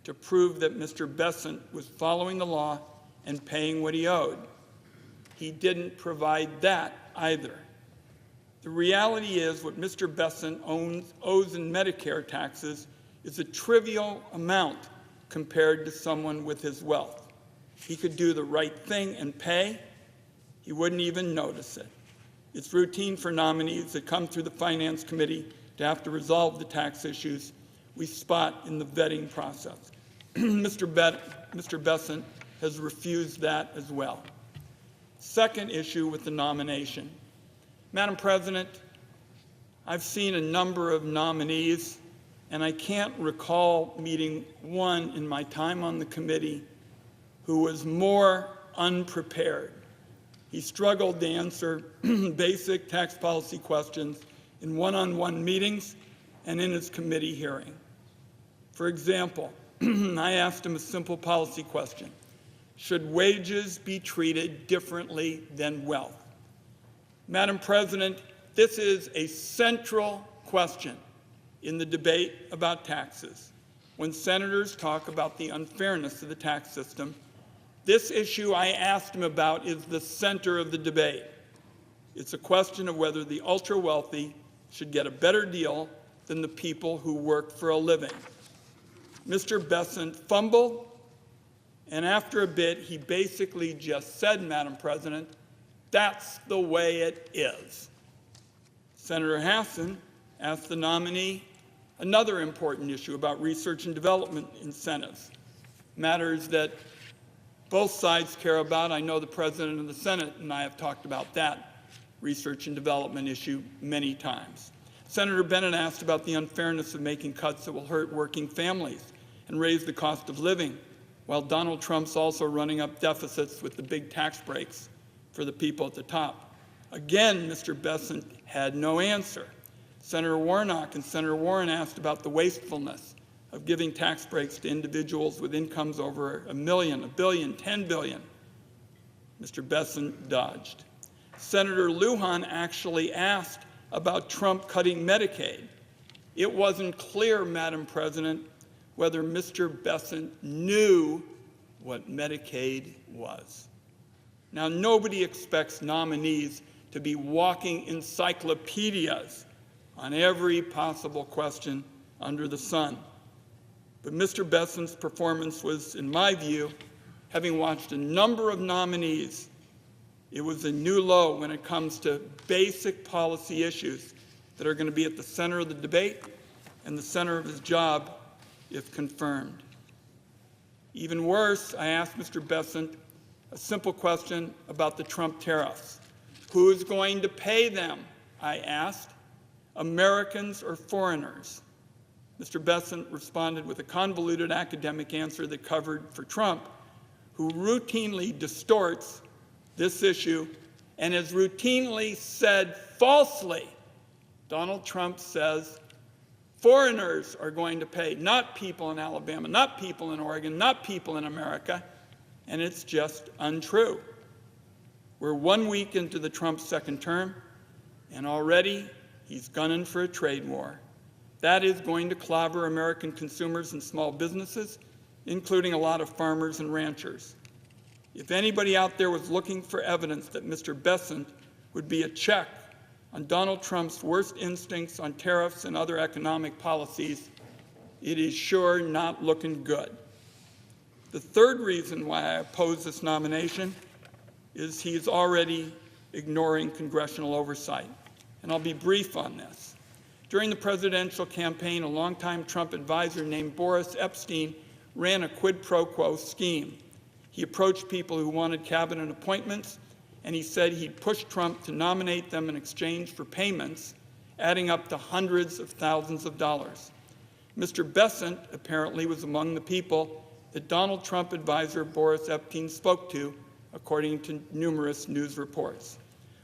to prove that Mr. Bessent was following the law and paying what he owed. He didn't provide that either. The reality is what Mr. Bessent owes in Medicare taxes is a trivial amount compared to someone with his wealth. He could do the right thing and pay. He wouldn't even notice it. It's routine for nominees that come through the Finance Committee to have to resolve the tax issues we spot in the vetting process. Mr. Bessent has refused that as well. Second issue with the nomination. Madam President, I've seen a number of nominees, and I can't recall meeting one in my time on the committee who was more unprepared. He struggled to answer basic tax policy questions in one-on-one meetings and in his committee hearing. For example, I asked him a simple policy question. Should wages be treated differently than wealth? Madam President, this is a central question in the debate about taxes. When senators talk about the unfairness of the tax system, this issue I asked him about is the center of the debate. It's a question of whether the ultra-wealthy should get a better deal than the people who work for a living. Mr. Bessent fumbled, and after a bit, he basically just said, Madam President, that's the way it is. Senator Hassan asked the nominee another important issue about research and development incentives, matters that both sides care about. I know the President of the Senate and I have talked about that research and development issue many times. Senator Bennett asked about the unfairness of making cuts that will hurt working families and raise the cost of living, while Donald Trump's also running up deficits with the big tax breaks for the people at the top. Again, Mr. Bessent had no answer. Senator Warnock and Senator Warren asked about the wastefulness of giving tax breaks to individuals with incomes over $1 million, $1 billion, $10 billion. Mr. Bessent dodged. Senator Lujan actually asked about Trump cutting Medicaid. It wasn't clear, Madam President, whether Mr. Bessent knew what Medicaid was. Now, nobody expects nominees to be walking encyclopedias on every possible question under the sun. But Mr. Bessent's performance was, in my view, having watched a number of nominees, it was a new low when it comes to basic policy issues that are going to be at the center of the debate and the center of his job if confirmed. Even worse, I asked Mr. Bessent a simple question about the Trump tariffs. Who's going to pay them? I asked. Americans or foreigners? Mr. Bessent responded with a convoluted academic answer that covered for Trump, who routinely distorts this issue and has routinely said falsely. Donald Trump says foreigners are going to pay, not people in Alabama, not people in Oregon, not people in America, and it's just untrue. We're 1 week into the Trump second term, and already he's gunning for a trade war. That is going to clobber American consumers and small businesses, including a lot of farmers and ranchers. If anybody out there was looking for evidence that Mr. Bessent would be a check on Donald Trump's worst instincts on tariffs and other economic policies, it is sure not looking good. The third reason why I oppose this nomination is he's already ignoring congressional oversight. And I'll be brief on this. During the presidential campaign, a longtime Trump advisor named Boris Epshteyn ran a quid pro quo scheme. He approached people who wanted cabinet appointments, and he said he'd push Trump to nominate them in exchange for payments, adding up to hundreds of thousands of dollars. Mr. Bessent apparently was among the people that Donald Trump advisor Boris Epshteyn spoke to, according to numerous news reports.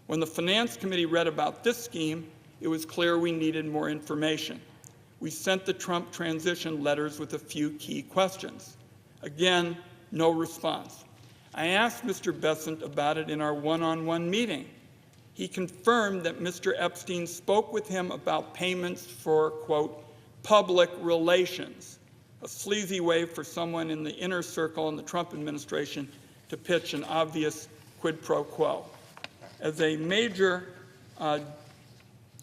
When the Finance Committee read about this scheme, it was clear we needed more information. We sent the Trump transition letters with a few key questions. Again, no response. I asked Mr. Bessent about it in our one-on-one meeting. He confirmed that Mr. Epshteyn spoke with him about payments for, quote, public relations, a sleazy way for someone in the inner circle in the Trump administration to pitch an obvious quid pro quo. As a major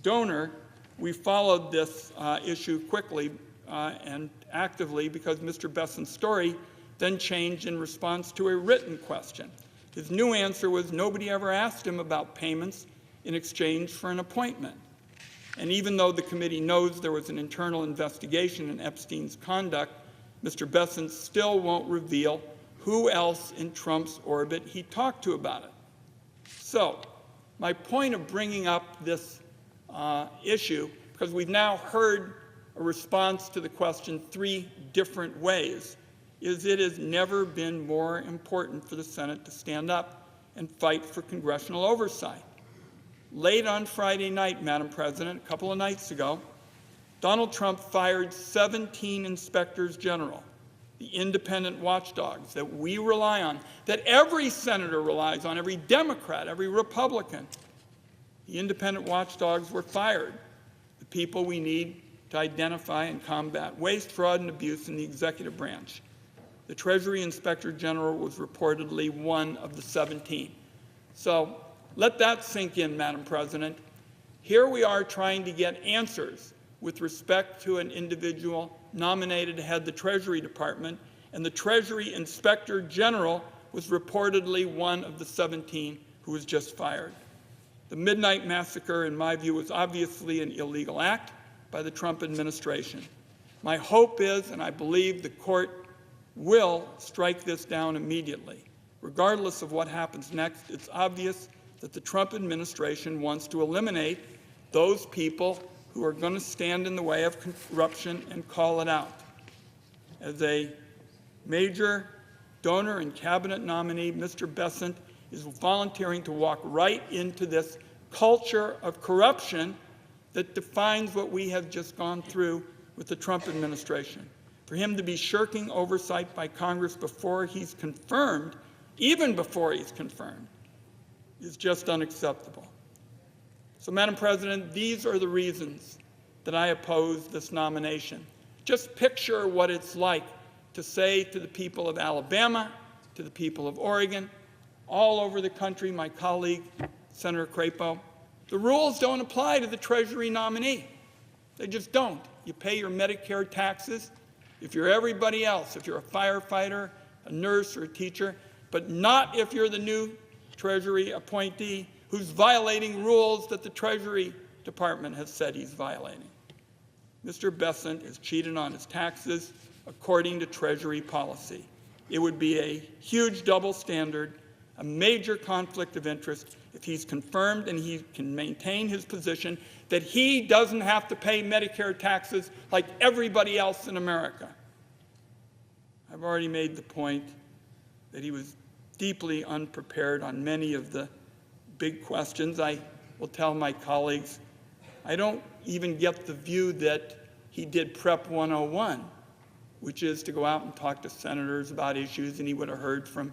donor, we followed this issue quickly and actively because Mr. Bessent's story then changed in response to a written question. His new answer was nobody ever asked him about payments in exchange for an appointment. And even though the committee knows there was an internal investigation in Epstein's conduct, Mr. Bessent still won't reveal who else in Trump's orbit he talked to about it. So, my point of bringing up this issue, because we've now heard a response to the question 3 different ways, is it has never been more important for the Senate to stand up and fight for congressional oversight. Late on Friday night, Madam President, a couple of nights ago, Donald Trump fired 17 inspectors general, the independent watchdogs that we rely on, that every senator relies on, every Democrat, every Republican. The independent watchdogs were fired, the people we need to identify and combat waste, fraud, and abuse in the executive branch. The Treasury Inspector General was reportedly one of the 17. So let that sink in, Madam President. Here we are trying to get answers with respect to an individual nominated to head the Treasury Department, and the Treasury Inspector General was reportedly one of the 17 who was just fired. The Midnight Massacre, in my view, was obviously an illegal act by the Trump administration. My hope is, and I believe the court will strike this down immediately. Regardless of what happens next, it's obvious that the Trump administration wants to eliminate those people who are going to stand in the way of corruption and call it out. As a major donor and cabinet nominee, Mr. Bessent is volunteering to walk right into this culture of corruption that defines what we have just gone through with the Trump administration. For him to be shirking oversight by Congress before he's confirmed, even before he's confirmed, is just unacceptable. So, Madam President, these are the reasons that I oppose this nomination. Just picture what it's like to say to the people of Alabama, to the people of Oregon, all over the country, my colleague, Senator Crapo, the rules don't apply to the Treasury nominee. They just don't. You pay your Medicare taxes. if you're everybody else, if you're a firefighter, a nurse, or a teacher, but not if you're the new Treasury appointee who's violating rules that the Treasury Department has said he's violating. Mr. Bessent is cheated on his taxes according to Treasury policy. It would be a huge double standard, a major conflict of interest if he's confirmed and he can maintain his position that he doesn't have to pay Medicare taxes like everybody else in America. I've already made the point that he was deeply unprepared on many of the big questions. I will tell my colleagues, I don't even get the view that he did Prep 101, which is to go out and talk to senators about issues, and he would have heard from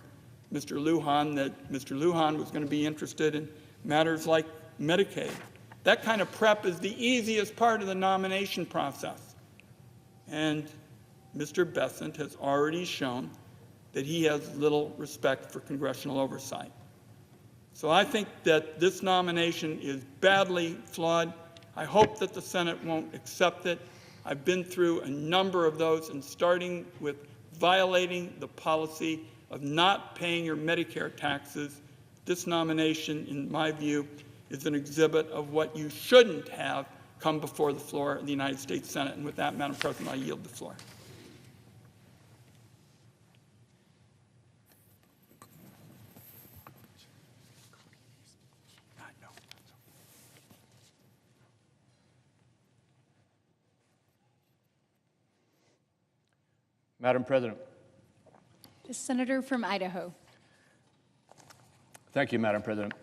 Mr. Lujan that Mr. Lujan was going to be interested in matters like Medicaid. That kind of prep is the easiest part of the nomination process. And Mr. Bessent has already shown that he has little respect for congressional oversight. So I think that this nomination is badly flawed. I hope that the Senate won't accept it. I've been through a number of those, and starting with violating the policy of not paying your Medicare taxes, this nomination, in my view, is an exhibit of what you shouldn't have come before the floor of the United States Senate. And with that, Madam President, I yield the floor. Madam President. The senator from Idaho. Thank you, Madam President.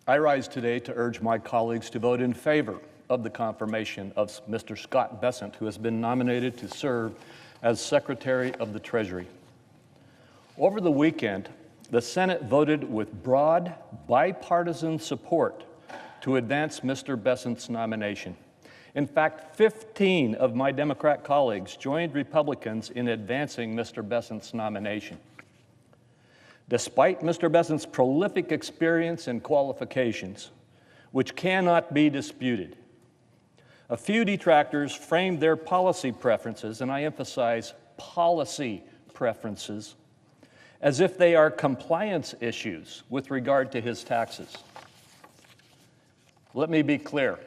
I rise today to urge my colleagues to vote in favor of the confirmation of Mr. Scott Bessent, who has been nominated to serve as Secretary of the Treasury. Over the weekend, the Senate voted with broad, bipartisan support to advance Mr. Bessent's nomination. In fact, 15 of my Democrat colleagues joined Republicans in advancing Mr. Bessent's nomination. Despite Mr. Bessent's prolific experience and qualifications, which cannot be disputed, a few detractors framed their policy preferences, and I emphasize policy preferences, as if they are compliance issues with regard to his taxes. Let me be clear.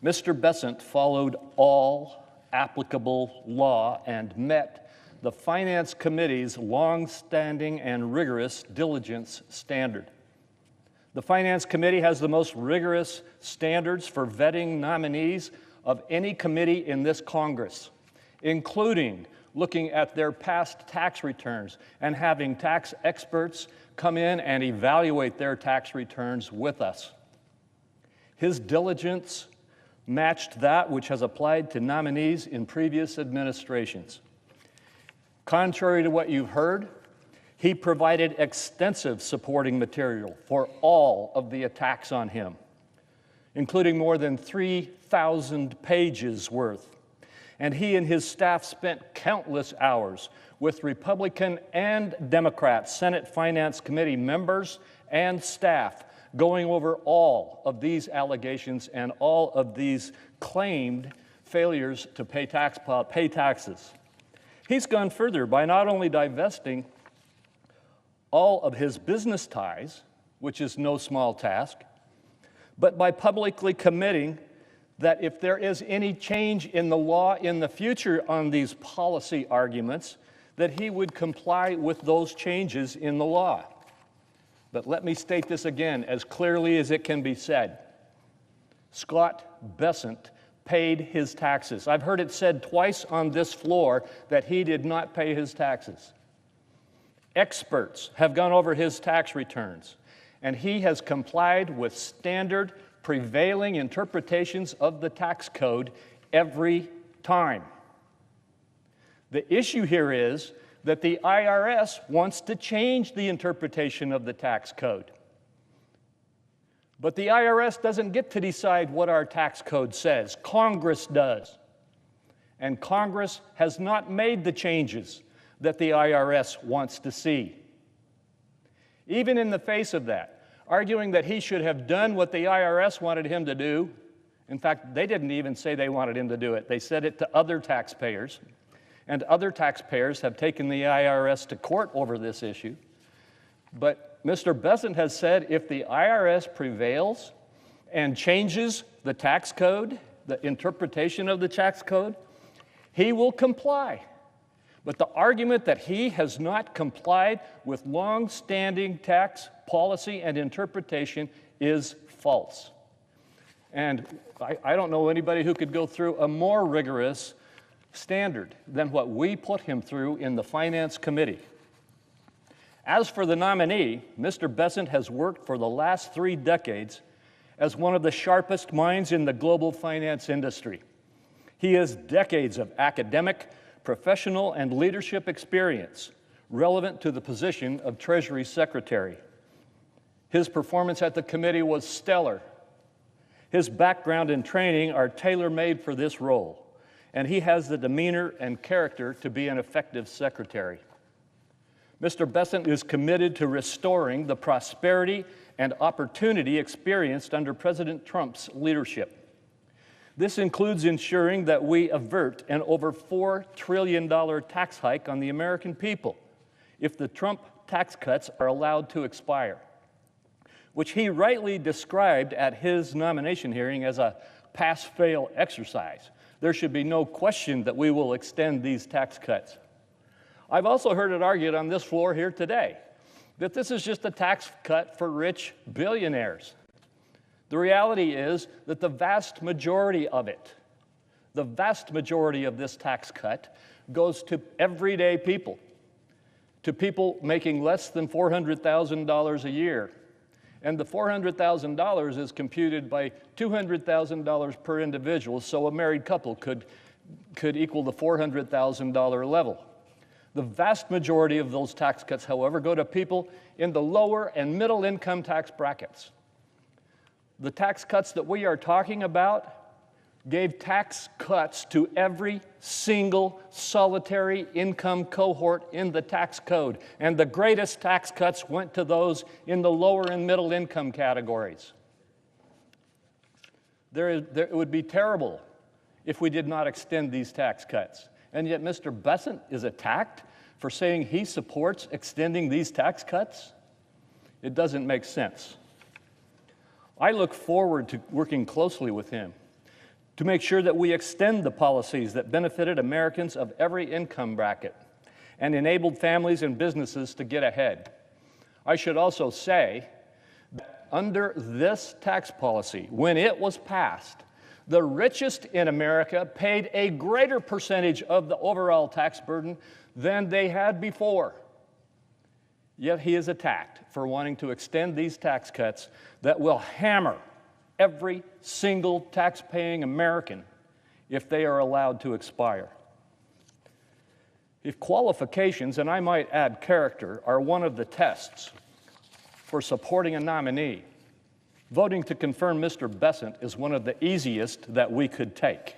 Mr. Bessent followed all applicable law and met the Finance Committee's long-standing and rigorous diligence standard. The Finance Committee has the most rigorous standards for vetting nominees of any committee in this Congress, including looking at their past tax returns and having tax experts come in and evaluate their tax returns with us. His diligence matched that which has applied to nominees in previous administrations. Contrary to what you've heard, he provided extensive supporting material for all of the attacks on him, including more than 3,000 pages worth. And he and his staff spent countless hours with Republican and Democrat Senate Finance Committee members and staff going over all of these allegations and all of these claimed failures to pay taxes. He's gone further by not only divesting all of his business ties, which is no small task, but by publicly committing that if there is any change in the law in the future on these policy arguments, that he would comply with those changes in the law. But let me state this again as clearly as it can be said. Scott Bessent paid his taxes. I've heard it said twice on this floor that he did not pay his taxes. Experts have gone over his tax returns, and he has complied with standard prevailing interpretations of the tax code every time. The issue here is that the IRS wants to change the interpretation of the tax code. But the IRS doesn't get to decide what our tax code says. Congress does. And Congress has not made the changes that the IRS wants to see. Even in the face of that, arguing that he should have done what the IRS wanted him to do In fact, they didn't even say they wanted him to do it. They said it to other taxpayers, and other taxpayers have taken the IRS to court over this issue. But Mr. Bessent has said if the IRS prevails and changes the tax code, the interpretation of the tax code, he will comply. But the argument that he has not complied with long-standing tax policy and interpretation is false. And I don't know anybody who could go through a more rigorous standard than what we put him through in the Finance Committee. As for the nominee, Mr. Bessent has worked for the last 3 decades as one of the sharpest minds in the global finance industry. He has decades of academic, professional, and leadership experience relevant to the position of Treasury Secretary. His performance at the committee was stellar. His background and training are tailor-made for this role, and he has the demeanor and character to be an effective secretary. Mr. Bessent is committed to restoring the prosperity and opportunity experienced under President Trump's leadership. This includes ensuring that we avert an over $4 trillion tax hike on the American people if the Trump tax cuts are allowed to expire, which he rightly described at his nomination hearing as a pass-fail exercise. There should be no question that we will extend these tax cuts. I've also heard it argued on this floor here today that this is just a tax cut for rich billionaires. The reality is that the vast majority of it, the vast majority of this tax cut goes to everyday people, to people making less than $400,000 a year. And the $400,000 is computed by $200,000 per individual, so a married couple could equal the $400,000 level. The vast majority of those tax cuts, however, go to people in the lower and middle income tax brackets. The tax cuts that we are talking about gave tax cuts to every single solitary income cohort in the tax code, and the greatest tax cuts went to those in the lower and middle income categories. It would be terrible if we did not extend these tax cuts. And yet Mr. Bessent is attacked for saying he supports extending these tax cuts? It doesn't make sense. I look forward to working closely with him to make sure that we extend the policies that benefited Americans of every income bracket and enabled families and businesses to get ahead. I should also say that under this tax policy, when it was passed, the richest in America paid a greater percentage of the overall tax burden than they had before. Yet he is attacked for wanting to extend these tax cuts that will hammer every single tax-paying American if they are allowed to expire. If qualifications, and I might add character, are one of the tests for supporting a nominee, voting to confirm Mr. Bessent is one of the easiest that we could take.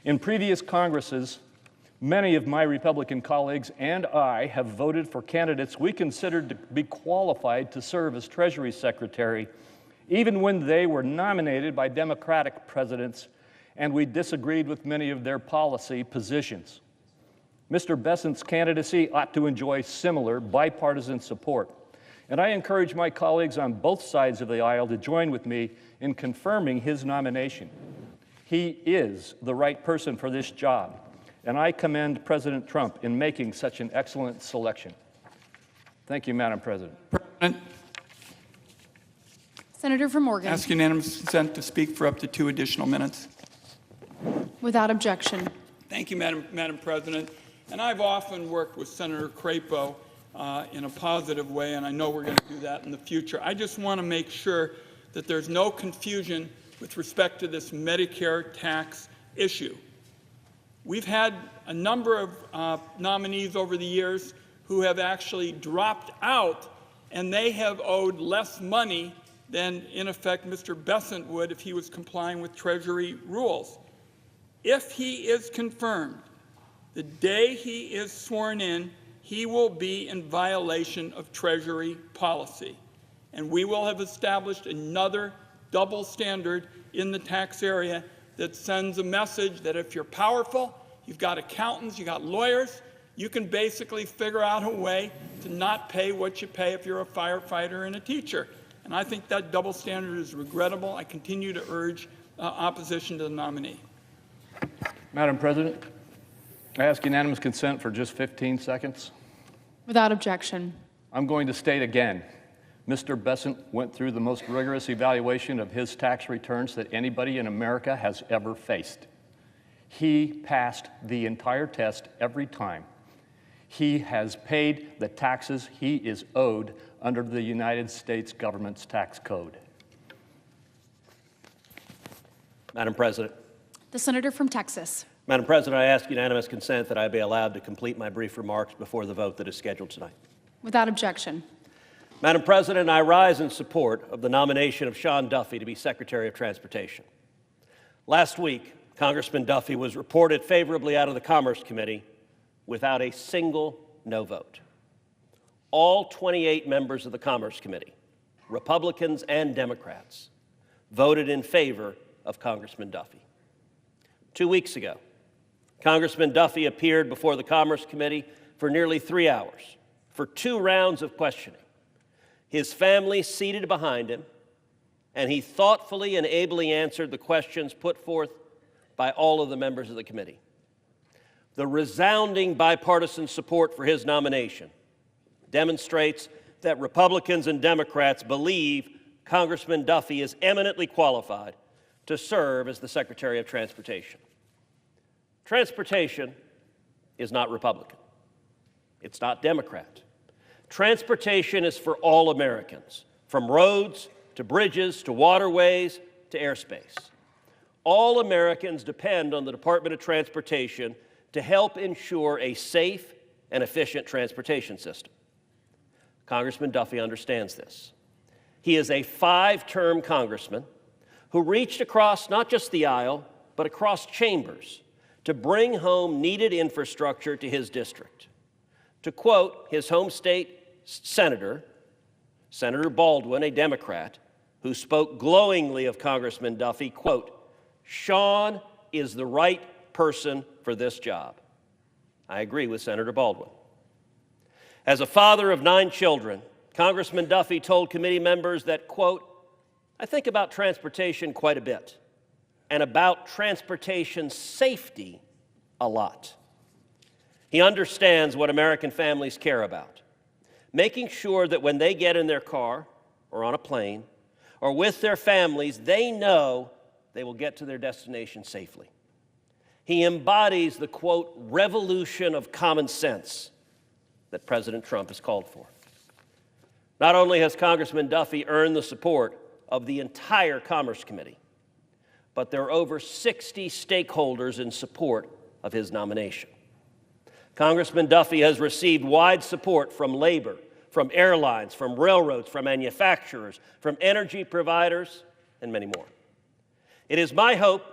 In previous Congresses, many of my Republican colleagues and I have voted for candidates we considered to be qualified to serve as Treasury Secretary, even when they were nominated by Democratic presidents and we disagreed with many of their policy positions. Mr. Bessent's candidacy ought to enjoy similar bipartisan support. And I encourage my colleagues on both sides of the aisle to join with me in confirming his nomination. He is the right person for this job, and I commend President Trump in making such an excellent selection. Thank you, Madam President. Senator from Oregon. Ask unanimous consent to speak for up to 2 additional minutes. Without objection. Thank you, Madam President. And I've often worked with Senator Crapo in a positive way, and I know we're going to do that in the future. I just want to make sure that there's no confusion with respect to this Medicare tax issue. We've had a number of nominees over the years who have actually dropped out, and they have owed less money than, in effect, Mr. Bessent would if he was complying with Treasury rules. If he is confirmed, the day he is sworn in, he will be in violation of Treasury policy. And we will have established another double standard in the tax area that sends a message that if you're powerful, you've got accountants, you've got lawyers, you can basically figure out a way to not pay what you pay if you're a firefighter and a teacher. And I think that double standard is regrettable. I continue to urge opposition to the nominee. Madam President, I ask unanimous consent for just 15 seconds. Without objection. I'm going to state again, Mr. Bessent went through the most rigorous evaluation of his tax returns that anybody in America has ever faced. He passed the entire test every time. He has paid the taxes he is owed under the United States government's tax code. Madam President. The senator from Texas. Madam President, I ask unanimous consent that I be allowed to complete my brief remarks before the vote that is scheduled tonight. Without objection. Madam President, I rise in support of the nomination of Sean Duffy to be Secretary of Transportation. Last week, Congressman Duffy was reported favorably out of the Commerce Committee without a single no vote. All 28 members of the Commerce Committee, Republicans and Democrats, voted in favor of Congressman Duffy. 2 weeks ago, Congressman Duffy appeared before the Commerce Committee for nearly 3 hours for 2 rounds of questioning. His family seated behind him, and he thoughtfully and ably answered the questions put forth by all of the members of the committee. The resounding bipartisan support for his nomination demonstrates that Republicans and Democrats believe Congressman Duffy is eminently qualified to serve as the Secretary of Transportation. Transportation is not Republican. It's not Democrat. Transportation is for all Americans, from roads to bridges to waterways to airspace. All Americans depend on the Department of Transportation to help ensure a safe and efficient transportation system. Congressman Duffy understands this. He is a 5-term congressman who reached across not just the aisle, but across chambers to bring home needed infrastructure to his district. To quote his home state senator, Senator Baldwin, a Democrat, who spoke glowingly of Congressman Duffy, quote, "Sean is the right person for this job." I agree with Senator Baldwin. As a father of 9 children, Congressman Duffy told committee members that, quote, "I think about transportation quite a bit, and about transportation safety a lot." He understands what American families care about, making sure that when they get in their car or on a plane or with their families, they know they will get to their destination safely. He embodies the, quote, "revolution of common sense" that President Trump has called for. Not only has Congressman Duffy earned the support of the entire Commerce Committee, but there are over 60 stakeholders in support of his nomination. Congressman Duffy has received wide support from labor, from airlines, from railroads, from manufacturers, from energy providers, and many more. It is my hope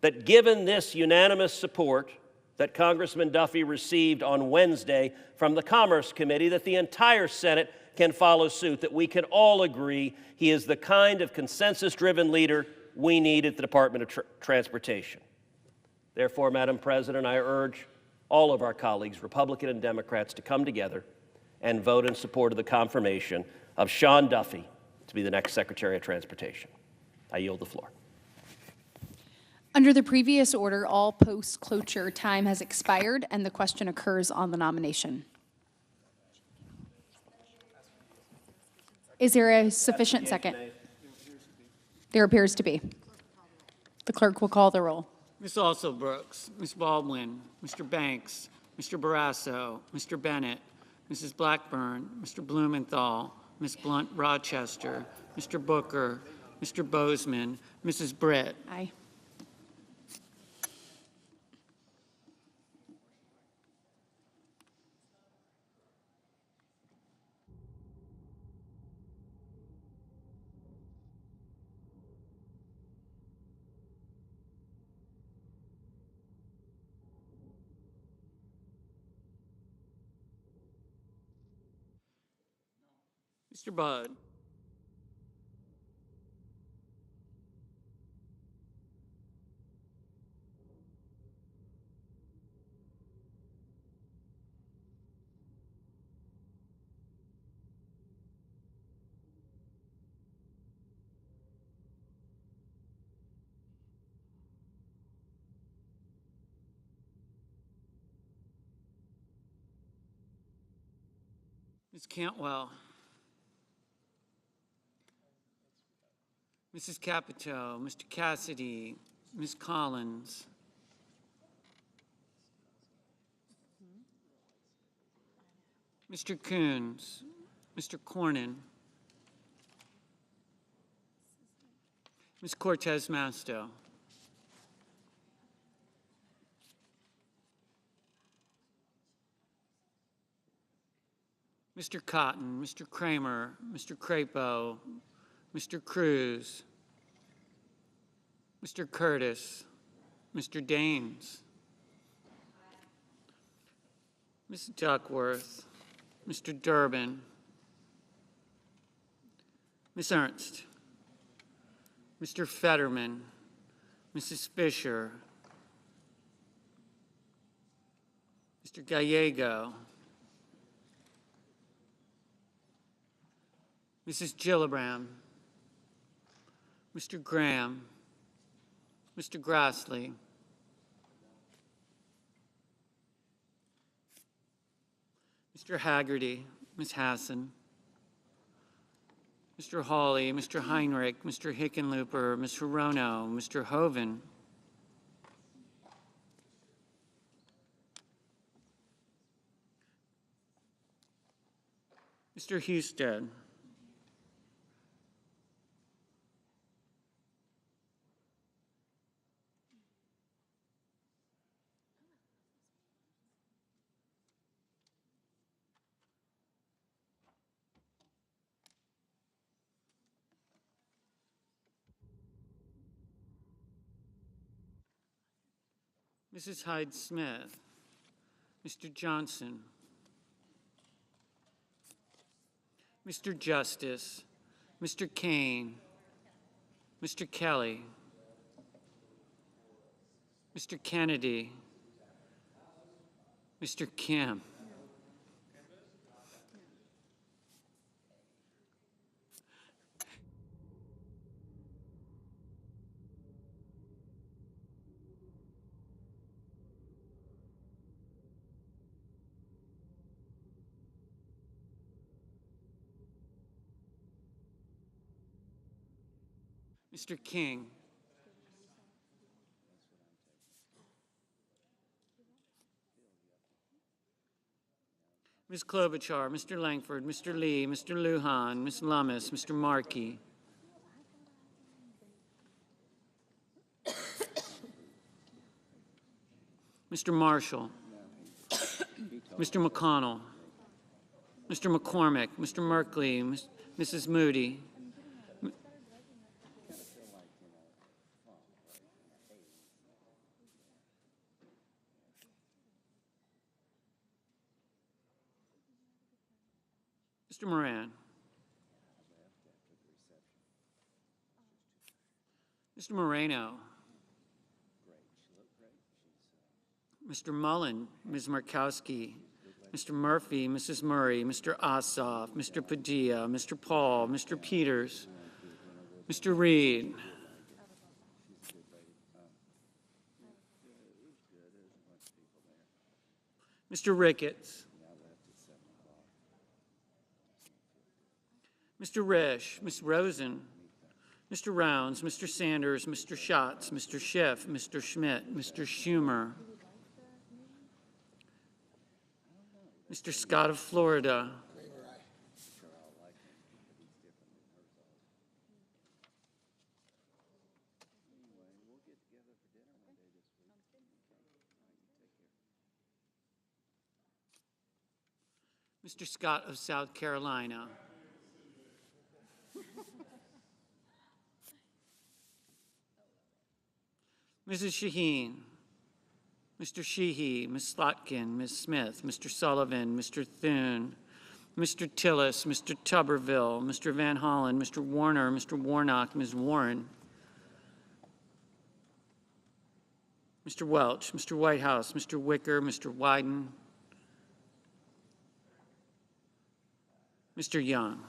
that given this unanimous support that Congressman Duffy received on Wednesday from the Commerce Committee, that the entire Senate can follow suit, that we can all agree he is the kind of consensus-driven leader we need at the Department of Transportation. Therefore, Madam President, I urge all of our colleagues, Republican and Democrats, to come together and vote in support of the confirmation of Sean Duffy to be the next Secretary of Transportation. I yield the floor. Under the previous order, all post-cloture time has expired, and the question occurs on the nomination. Is there a sufficient second? There appears to be. The clerk will call the roll. Ms. Alsobrooks, Ms. Baldwin, Mr. Banks, Mr. Barrasso, Mr. Bennett, Mrs. Blackburn, Mr. Blumenthal, Ms. Blunt Rochester, Mr. Booker, Mr. Bozeman, Mrs. Britt. Aye. Mr. Budd. Ms. Cantwell. Mrs. Capito, Mr. Cassidy, Ms. Collins. Mr. Coons, Mr. Cornyn. Ms. Cortez Masto. Mr. Cotton, Mr. Kramer, Mr. Crapo, Mr. Cruz, Mr. Curtis, Mr. Daines, Ms. Duckworth, Mr. Durbin, Ms. Ernst, Mr. Fetterman, Mrs. Fisher, Mr. Gallego, Mrs. Gillibrand, Mr. Graham, Mr. Grassley, Mr. Haggerty, Ms. Hassan, Mr. Hawley, Mr. Heinrich, Mr. Hickenlooper, Ms. Hirono, Mr. Hoven, Mr. Husted, Mrs. Hyde-Smith, Mr. Johnson, Mr. Justice, Mr. Kane, Mr. Kelly, Mr. Kennedy, Mr. Kim, Mr. King, Ms. Klobuchar, Mr. Langford, Mr. Lee, Mr. Lujan, Ms. Lummis, Mr. Markey, Mr. Marshall, Mr. McConnell, Mr. McCormick, Mr. Merkley, Mrs. Moody, Mr. Moran, Mr. Moreno, Mr. Mullen, Ms. Markowski, Mr. Murphy, Mrs. Murray, Mr. Ossoff, Mr. Padilla, Mr. Paul, Mr. Peters, Mr. Reed, Mr. Ricketts, Mr. Risch, Ms. Rosen, Mr. Rounds, Mr. Sanders, Mr. Schatz, Mr. Schiff, Mr. Schmidt, Mr. Schumer, Mr. Scott of Florida, Mr. Scott of South Carolina, Mrs. Shaheen, Mr. Sheehy, Ms. Slotkin, Ms. Smith, Mr. Sullivan, Mr. Thune, Mr. Tillis, Mr. Tuberville, Mr. Van Hollen, Mr. Warner, Mr. Warnock, Ms. Warren, Mr. Welch, Mr. Whitehouse, Mr. Wicker, Mr. Wyden, Mr. Young.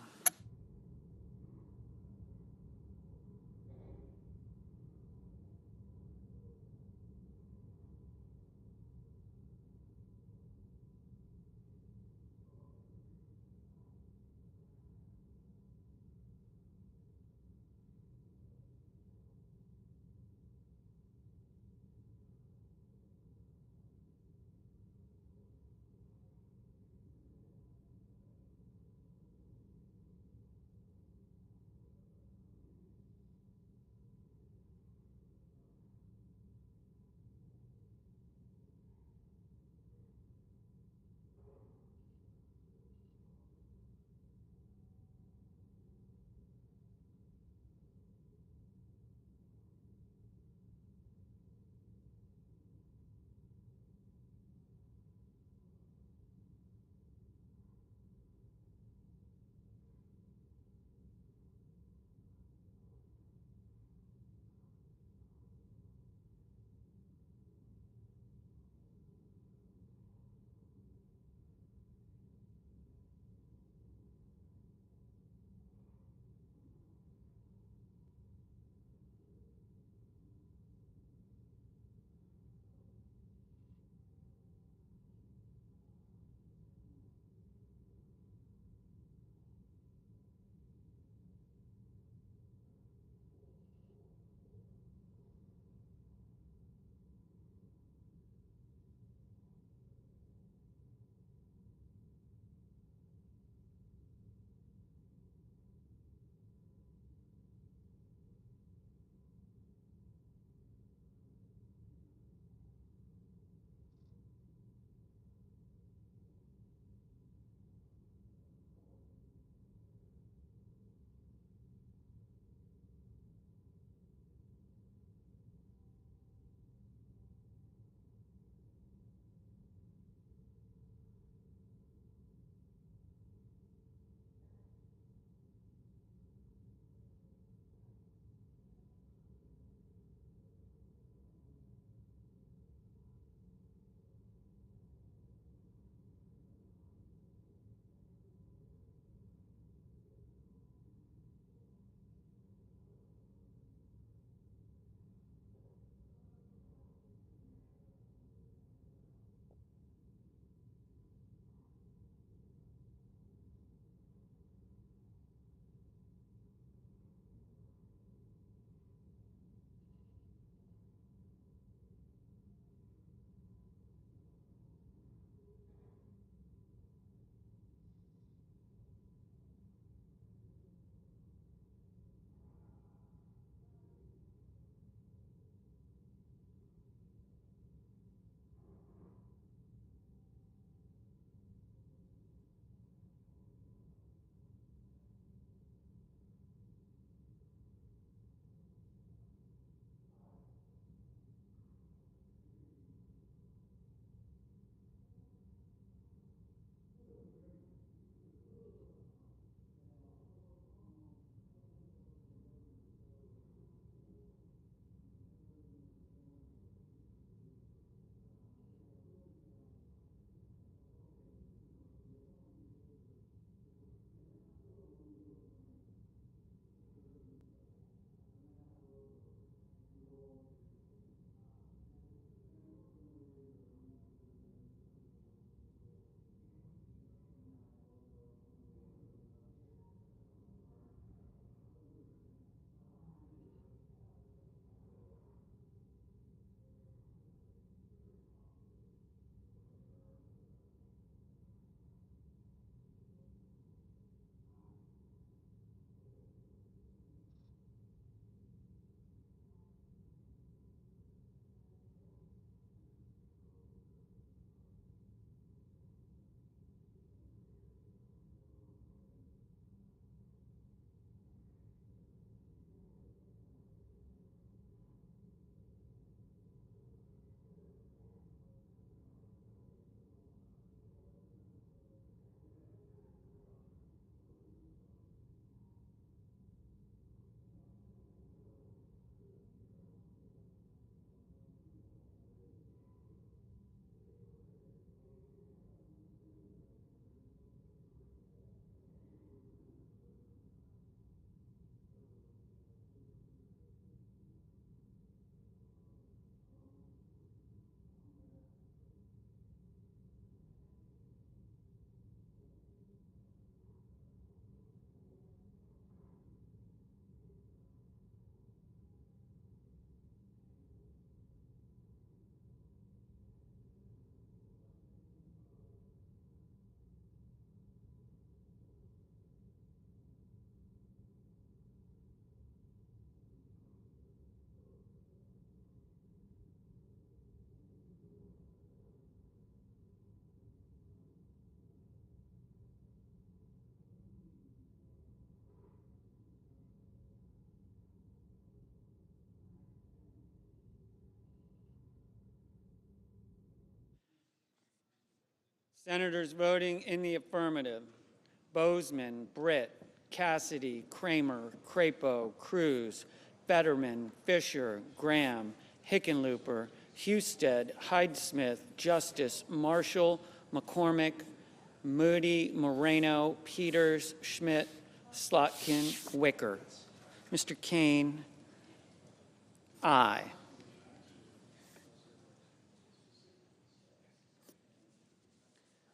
Senators voting in the affirmative: Bozeman, Britt, Cassidy, Kramer, Crapo, Cruz, Fetterman, Fisher, Graham, Hickenlooper, Husted, Hyde-Smith, Justice, Marshall, McCormick, Moody, Moreno, Peters, Schmidt, Slotkin, Wicker. Mr. Kane, aye.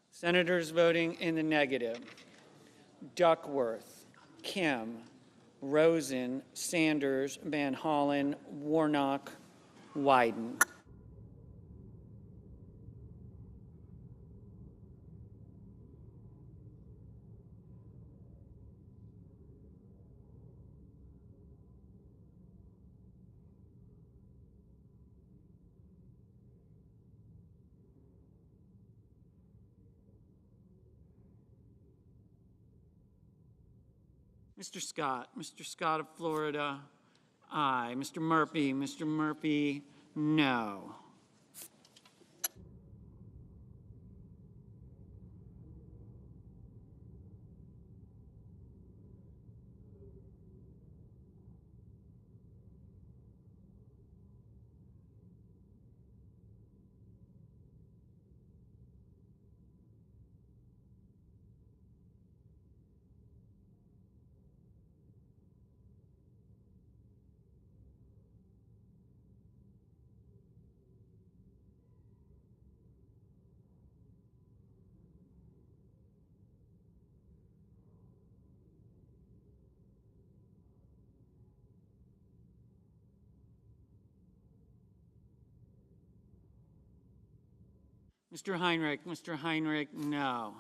Senators voting in the negative: Duckworth, Kim, Rosen, Sanders, Van Hollen, Warnock, Wyden. Mr. Scott of Florida, aye. Mr. Murphy, no. Mr. Heinrich, no.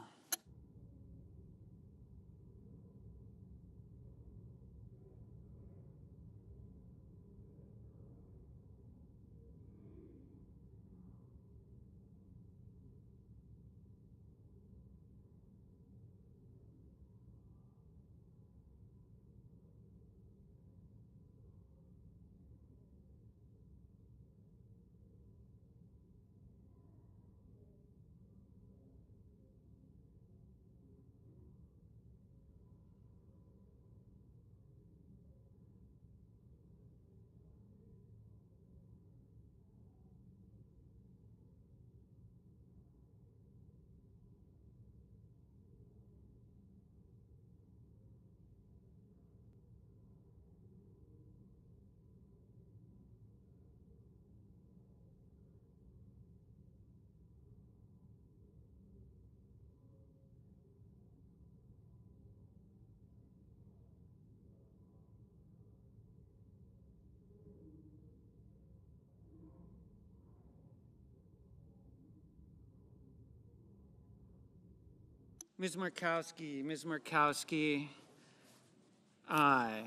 Ms. Markowski, aye.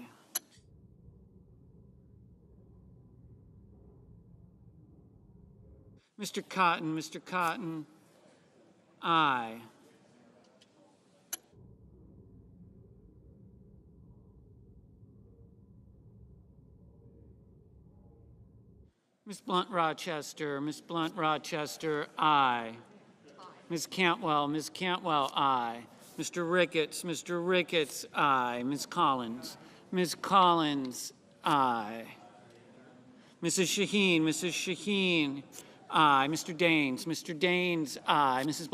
Mr. Cotton, aye. Ms. Blunt Rochester, aye. Ms. Cantwell, aye. Mr. Ricketts, aye. Ms. Collins, aye. Mrs. Shaheen, aye. Mr. Daines, aye. Mrs.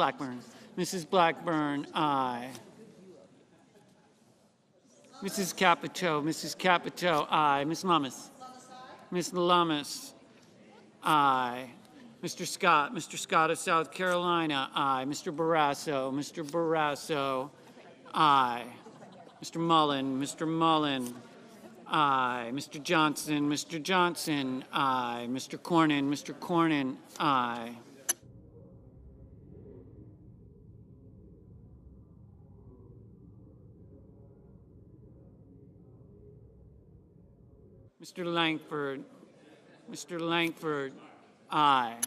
Blackburn, aye. Mrs. Capito, aye. Ms. Lummis, aye. Mr. Scott of South Carolina, aye. Mr. Barrasso, aye. Mr. Mullen, aye. Mr. Johnson, aye. Mr. Cornyn, aye. Mr. Langford, aye.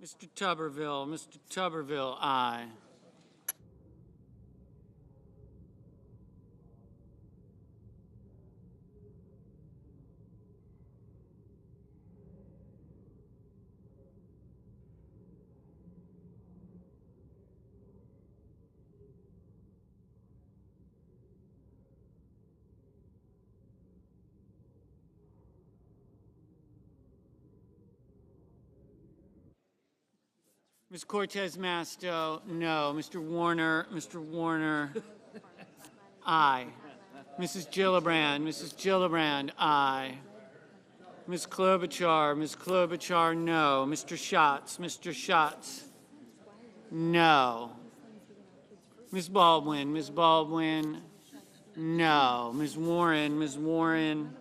Mr. Tuberville, aye. Ms. Cortez Masto, no. Mr. Warner, aye. Mrs. Gillibrand, aye. Ms. Klobuchar, no. Mr. Schatz, no. Ms. Baldwin, no. Ms. Warren,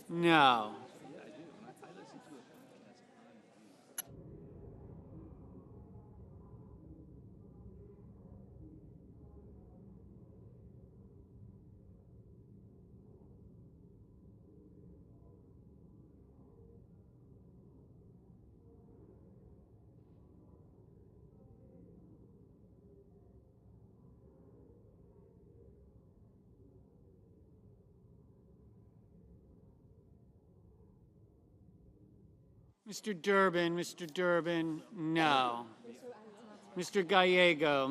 no. Mr. Durbin, no. Mr. Gallego,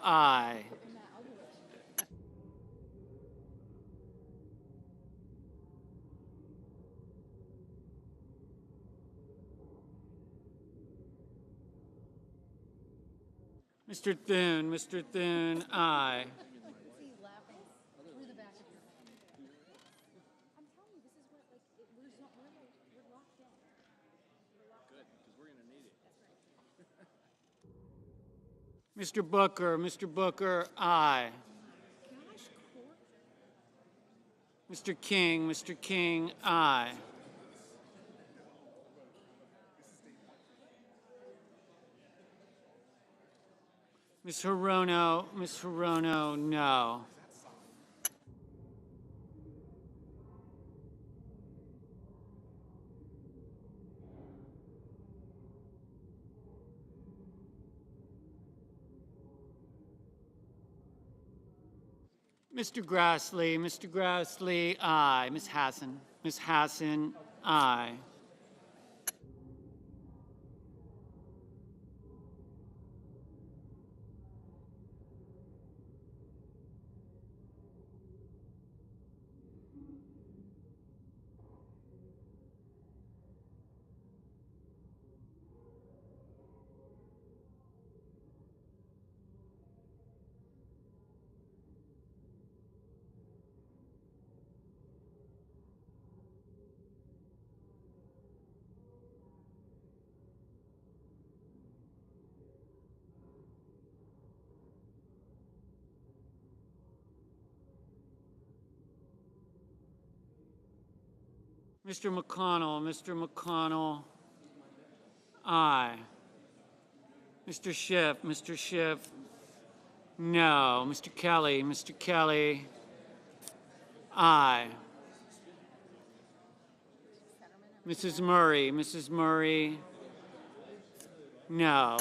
aye. Mr. Thune, aye. Mr. Booker, aye. Mr. King, aye. Ms. Hirono, no. Mr. Grassley, aye. Ms. Hassan, aye. Mr. McConnell, aye. Mr. Schiff, no. Mr. Kelly, aye. Mrs. Murray, no.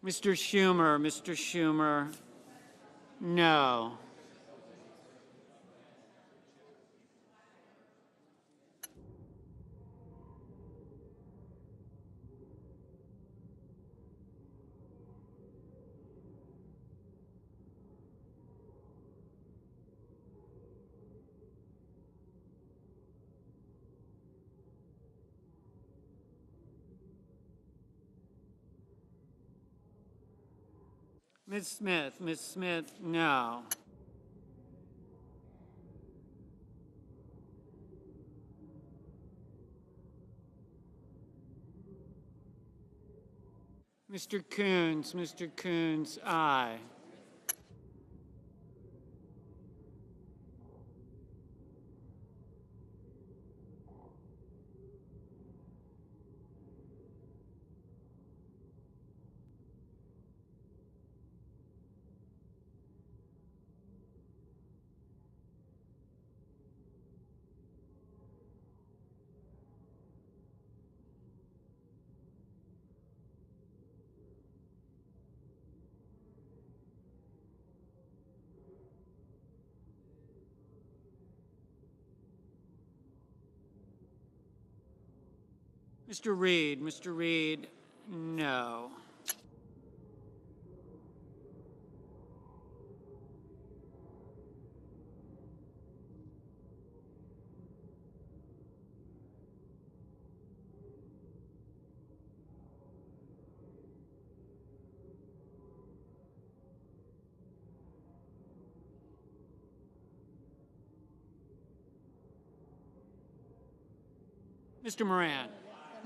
Mr. Schumer, no. Ms. Smith, no. Mr. Coons, aye. Mr. Reed, no.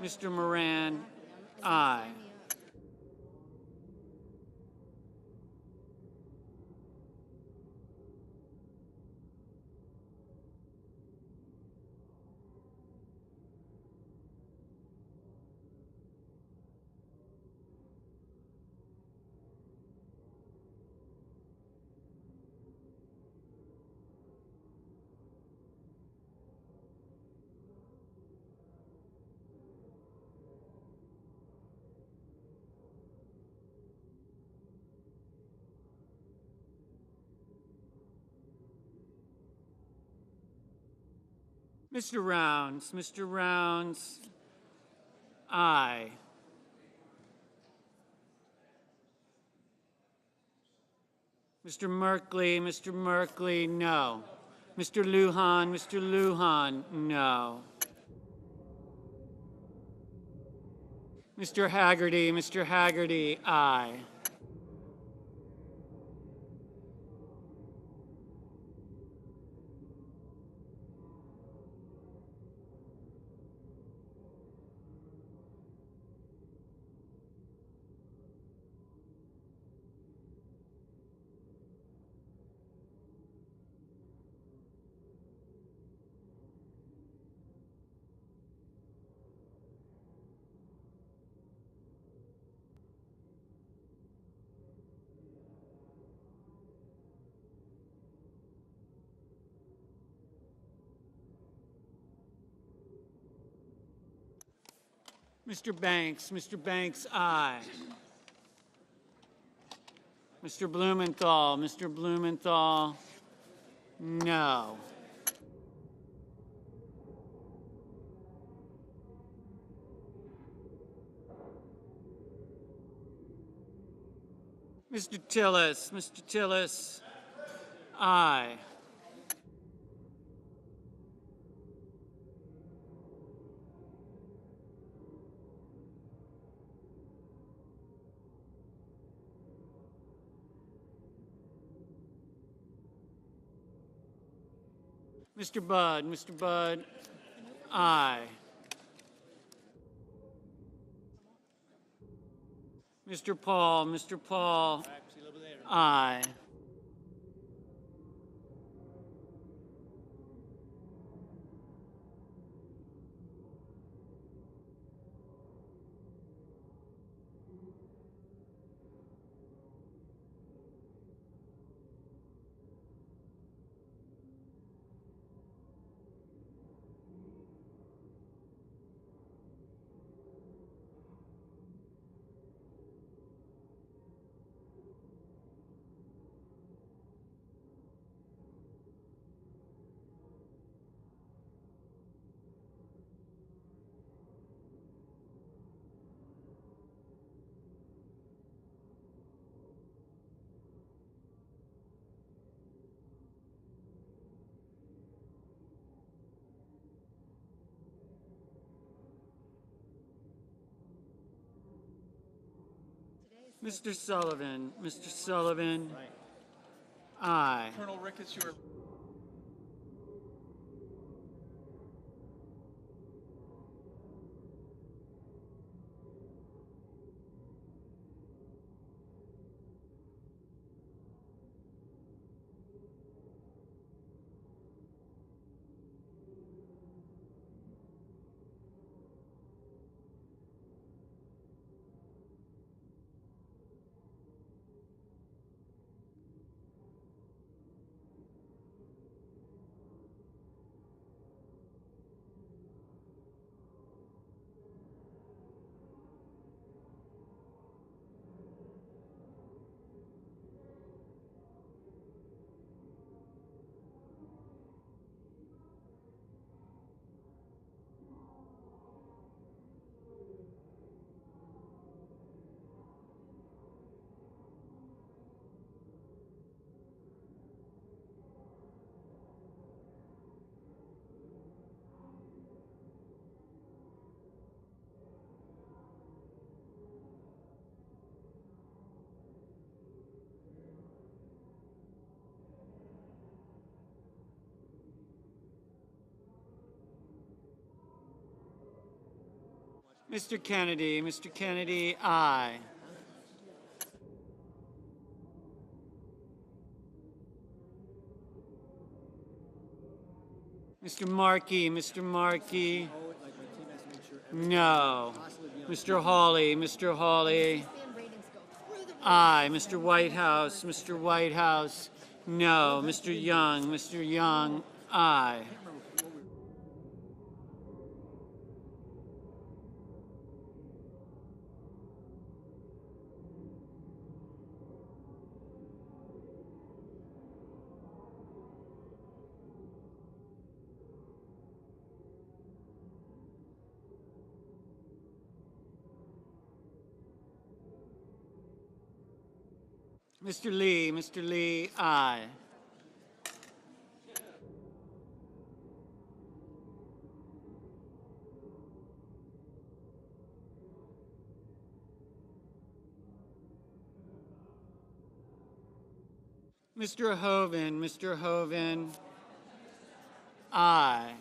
Mr. Moran, aye. Mr. Rounds, aye. Mr. Merkley, no. Mr. Lujan, no. Mr. Haggerty, aye. Mr. Banks, aye. Mr. Blumenthal, no. Mr. Tillis, aye. Mr. Budd, aye. Mr. Paul, aye. Mr. Sullivan, aye. Colonel Ricketts, you are. Mr. Kennedy. Mr. Kennedy, aye. Mr. Markey. Mr. Markey. No. Mr. Hawley. Mr. Hawley. Aye. Mr. Whitehouse. Mr. Whitehouse. No. Mr. Young. Mr. Young. Aye. Mr. Lee. Mr. Lee. Aye. Mr. Hoven. Mr. Hoven. Aye.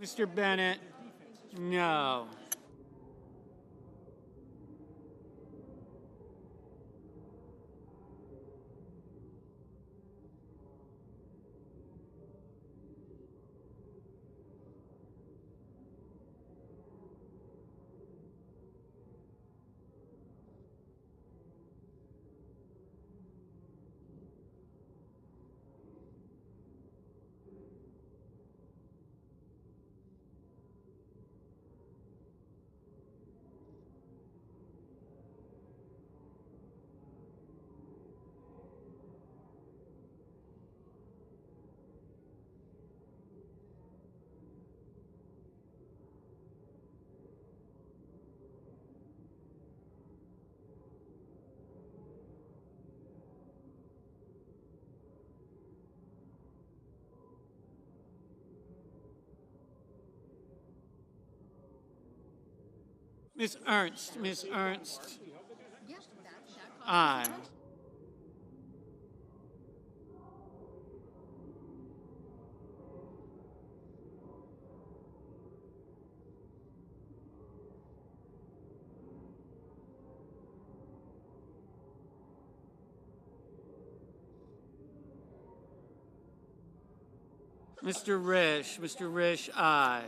Mr. Bennett. No. Ms. Ernst. Ms. Ernst. Aye. Mr. Risch. Mr. Risch, aye.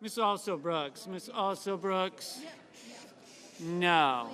Ms. Also Brooks. Ms. Also Brooks. No.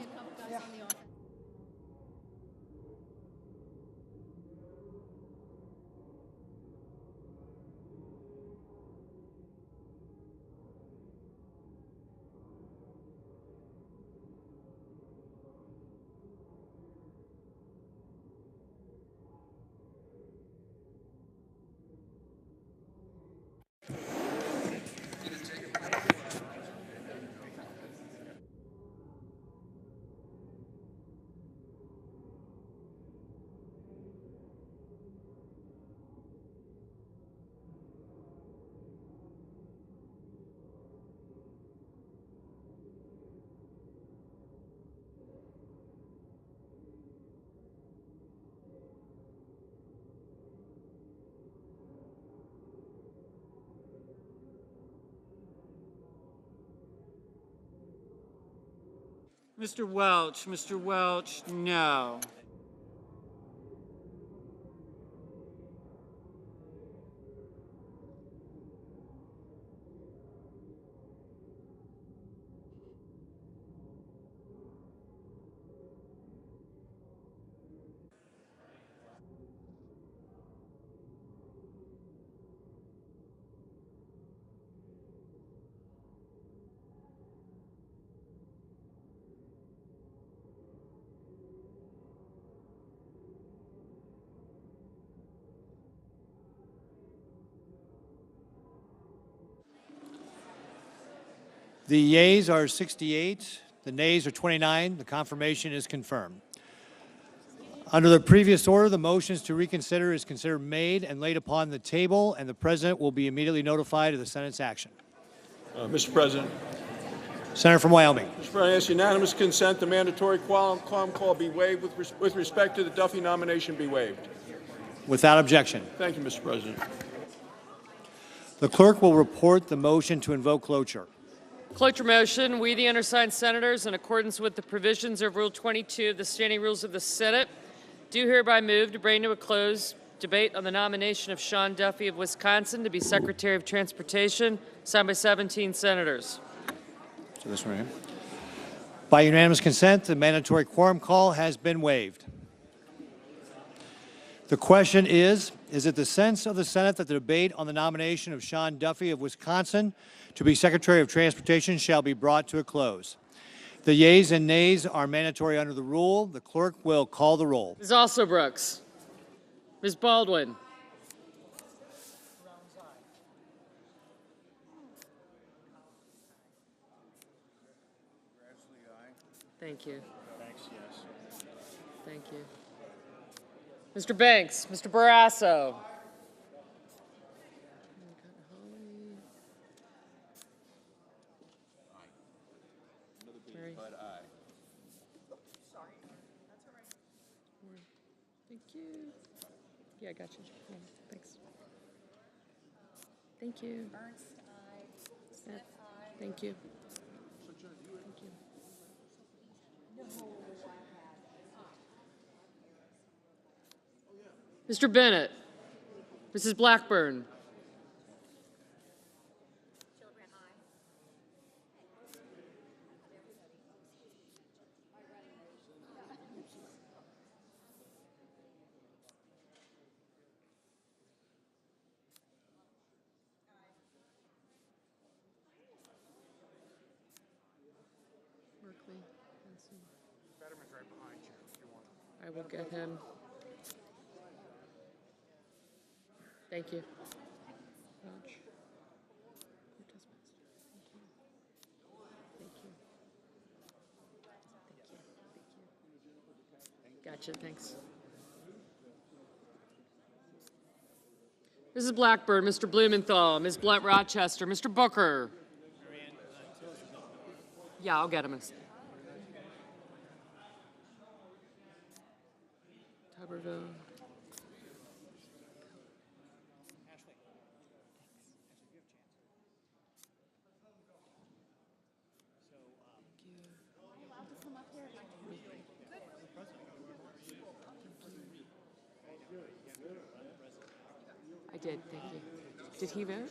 Mr. Welch, no. The yeas are 68, the nays are 29. The confirmation is confirmed. Under the previous order, the motions to reconsider is considered made and laid upon the table, and the President will be immediately notified of the Senate's action. Mr. President. Senator from Wyoming. Mr. President, I ask unanimous consent the mandatory quorum call be waived with respect to the Duffy nomination be waived. Without objection. Thank you, Mr. President. The clerk will report the motion to invoke cloture. Cloture motion, we the undersigned senators, in accordance with the provisions of Rule 22 of the Standing Rules of the Senate, do hereby move to bring to a close debate on the nomination of Sean Duffy of Wisconsin to be Secretary of Transportation, signed by 17 senators. So this one right here. By unanimous consent, the mandatory quorum call has been waived. The question is it the sense of the Senate that the debate on the nomination of Sean Duffy of Wisconsin to be Secretary of Transportation shall be brought to a close? The yeas and nays are mandatory under the rule. The clerk will call the roll. Ms. Also Brooks. Ms. Baldwin. Thank you. Thank you. Mr. Banks, Mr. Barrasso. Thank you. Yeah, I got you. Yeah, thanks. Thank you. Yeah, thank you. Thank you. Mr. Bennett, Mrs. Blackburn. I will get him. Thank you. Thank you. Gotcha, thanks. Mrs. Blackburn, Mr. Blumenthal, Ms. Blunt Rochester, Mr. Booker. Yeah, I'll get him. Tuberville. I did, thank you. Did he vote?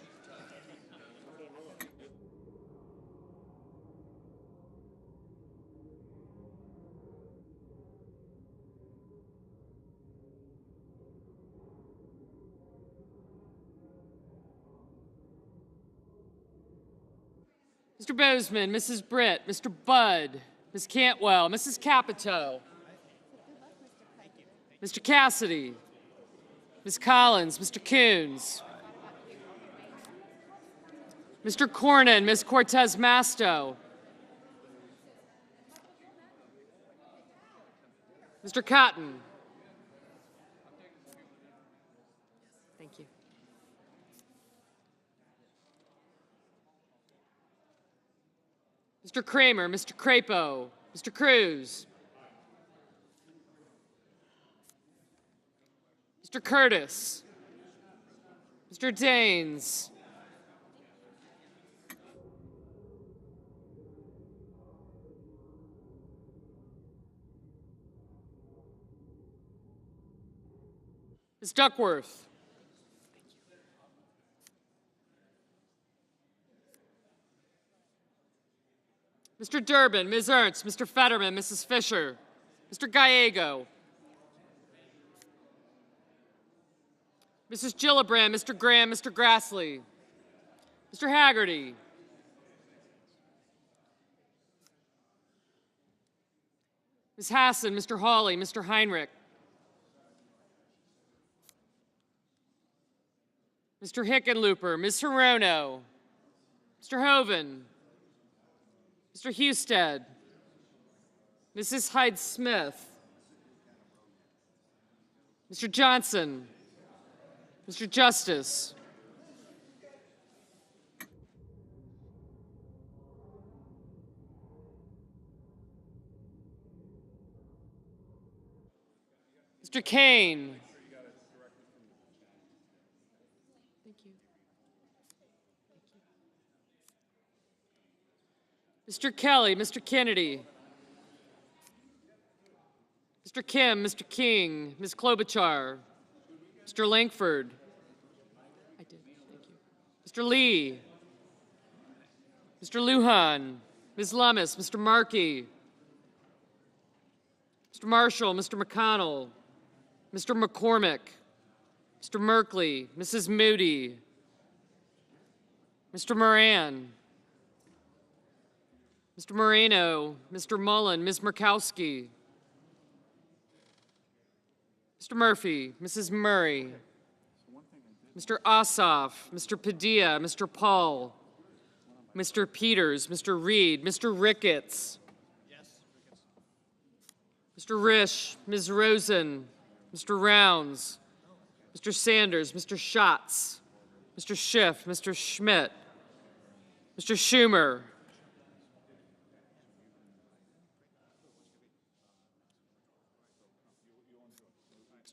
Mr. Bozeman, Mrs. Britt, Mr. Budd, Ms. Cantwell, Mrs. Capito, Mr. Cassidy, Ms. Collins, Mr. Coons, Mr. Cornyn, Ms. Cortez Masto, Mr. Cotton. Thank you. Mr. Kramer, Mr. Crapo, Mr. Cruz, Mr. Curtis, Mr. Daines, Ms. Duckworth, Mr. Durbin, Ms. Ernst, Mr. Fetterman, Mrs. Fisher, Mr. Gallego, Mrs. Gillibrand, Mr. Graham, Mr. Grassley, Mr. Haggerty, Ms. Hassan, Mr. Hawley, Mr. Heinrich, Mr. Hickenlooper, Ms. Hirono, Mr. Hoven, Mr. Husted, Mrs. Hyde-Smith, Mr. Johnson, Mr. Justice, Mr. Kane, Mr. Kelly, Mr. Kennedy, Mr. Kim, Mr. King, Ms. Klobuchar, Mr. Langford, I did, thank you. Mr. Lee, Mr. Lujan, Ms. Lummis, Mr. Markey, Mr. Marshall, Mr. McConnell, Mr. McCormick, Mr. Merkley, Mrs. Moody, Mr. Moran, Mr. Moreno, Mr. Mullen, Ms. Murkowski, Mr. Murphy, Mrs. Murray, Mr. Ossoff, Mr. Padilla, Mr. Paul, Mr. Peters, Mr. Reed, Mr. Ricketts, Mr. Risch, Ms. Rosen, Mr. Rounds, Mr. Sanders, Mr. Schatz, Mr. Schiff, Mr. Schmidt, Mr. Schumer,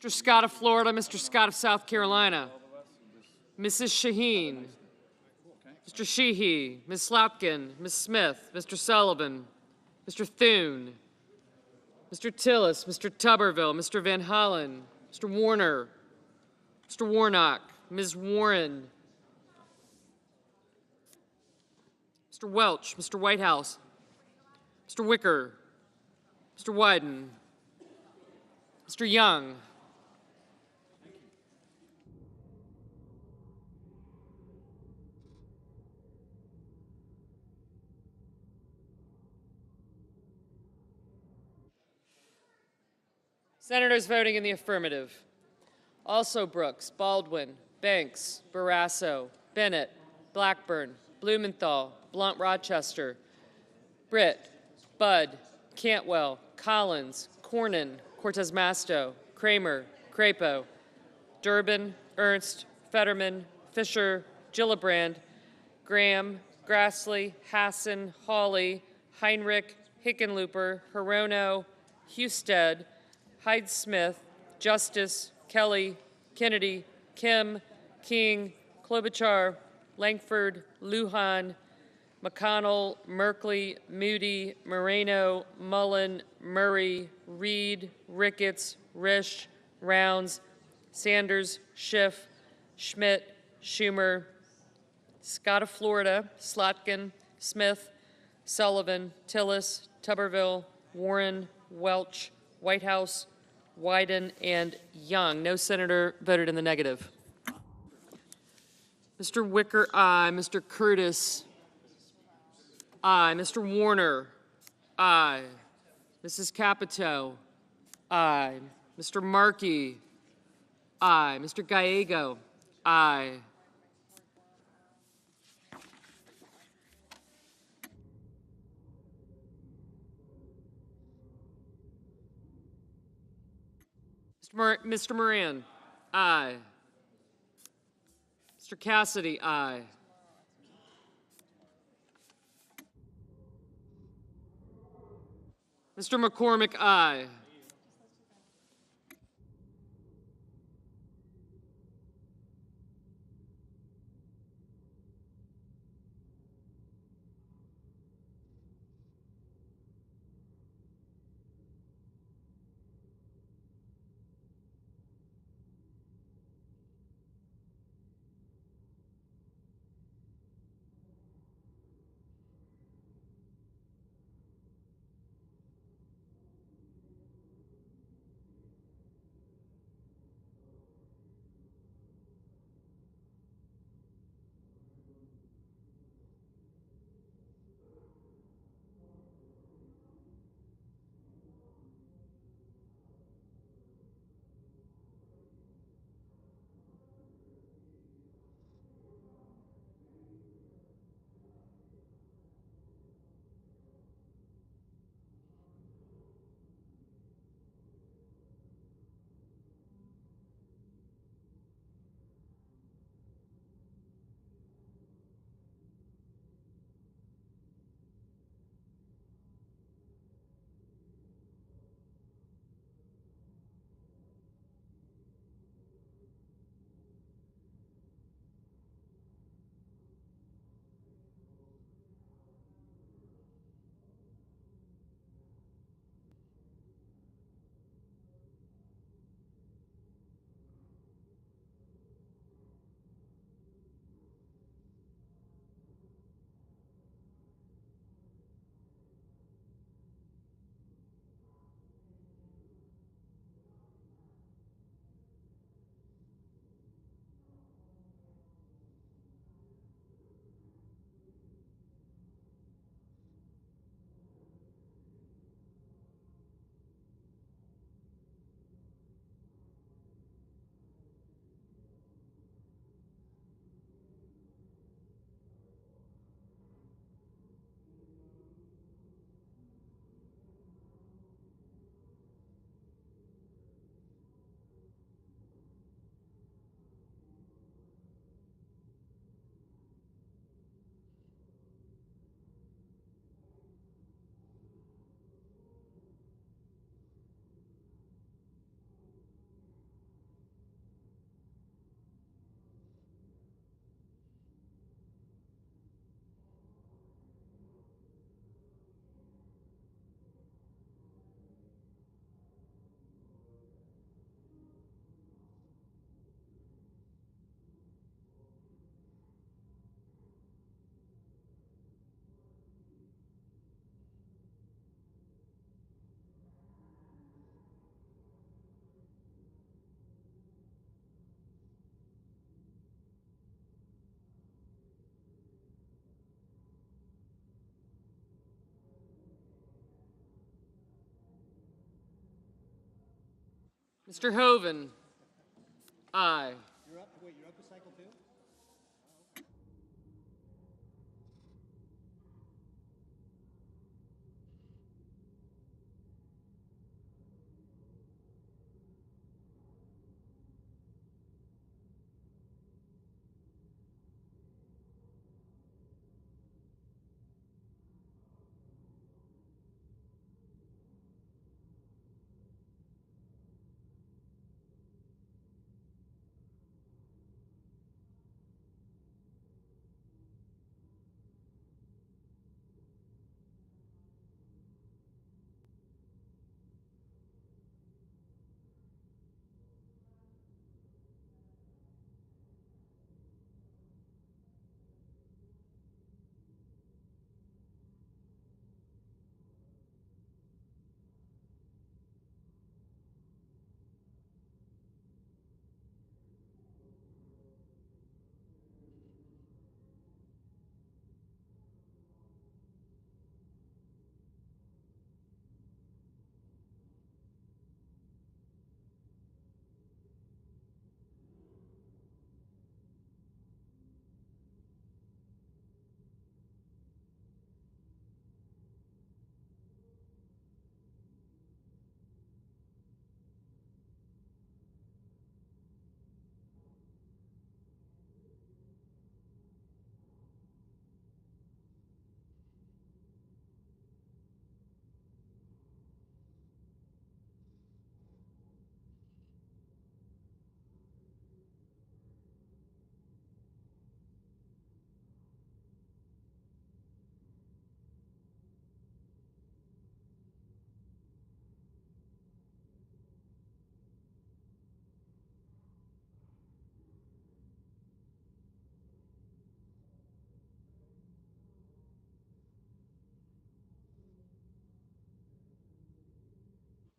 Mr. Scott of Florida, Mr. Scott of South Carolina, Mrs. Shaheen, Mr. Sheehy, Ms. Slotkin, Ms. Smith, Mr. Sullivan, Mr. Thune, Mr. Tillis, Mr. Tuberville, Mr. Van Hollen, Mr. Warner, Mr. Warnock, Ms. Warren, Mr. Welch, Mr. Whitehouse, Mr. Wicker, Mr. Wyden, Mr. Young, Senators voting in the affirmative: also Brooks, Baldwin, Banks, Barrasso, Bennett, Blackburn, Blumenthal, Blunt Rochester, Britt, Budd, Cantwell, Collins, Cornyn, Cortez Masto, Kramer, Crapo, Durbin, Ernst, Fetterman, Fisher, Gillibrand, Graham, Grassley, Hassan, Hawley, Heinrich, Hickenlooper, Hirono, Husted, Hyde-Smith, Justice, Kelly, Kennedy, Kim, King, Klobuchar, Langford, Lujan, McConnell, Merkley, Moody, Moreno, Mullen, Murray, Reed, Ricketts, Risch, Rounds, Sanders, Schiff, Schmidt, Schumer, Scott of Florida, Slotkin, Smith, Sullivan, Tillis, Tuberville, Warren, Welch, Whitehouse, Wyden, and Young. No senator voted in the negative. Mr. Wicker, aye. Mr. Curtis, Aye. Mr. Warner? Aye. Mrs. Capito? Aye. Mr. Markey? Aye. Mr. Gallego? Aye. Mr. Moran? Aye. Mr. Cassidy? Aye. Mr. McCormick? Aye. Mr. Hoven? Aye. You're up to cycle 2?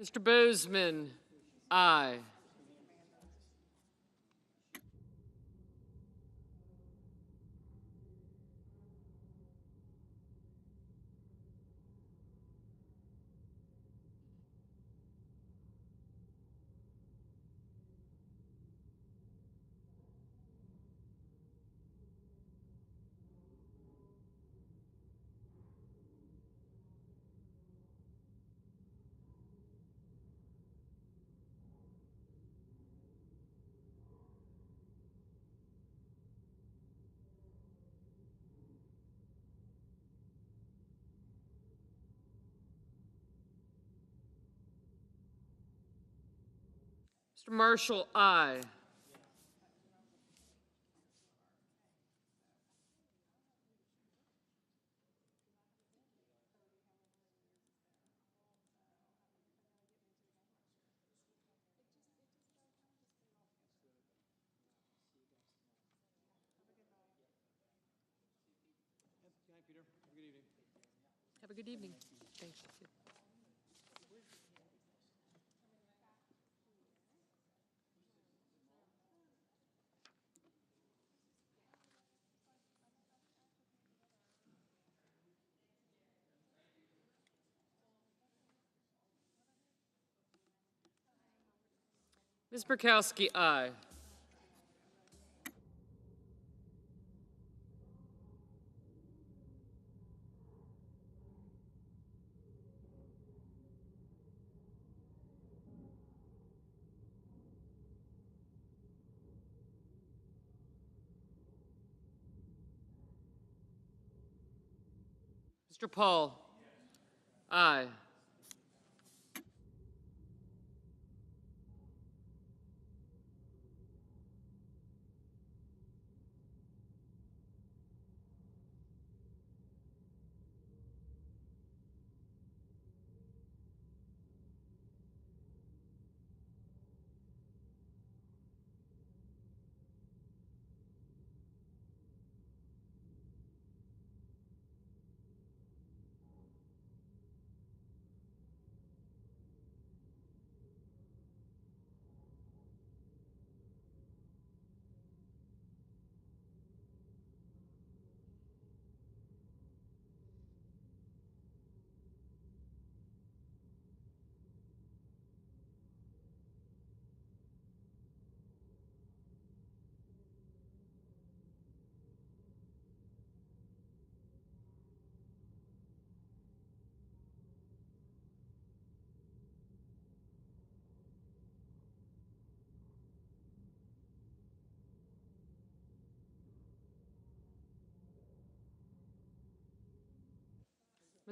Mr. Bozeman, aye. Mr. Marshall, aye. Have a good evening. Thanks. Ms. Burkowski, aye. Mr. Paul, aye.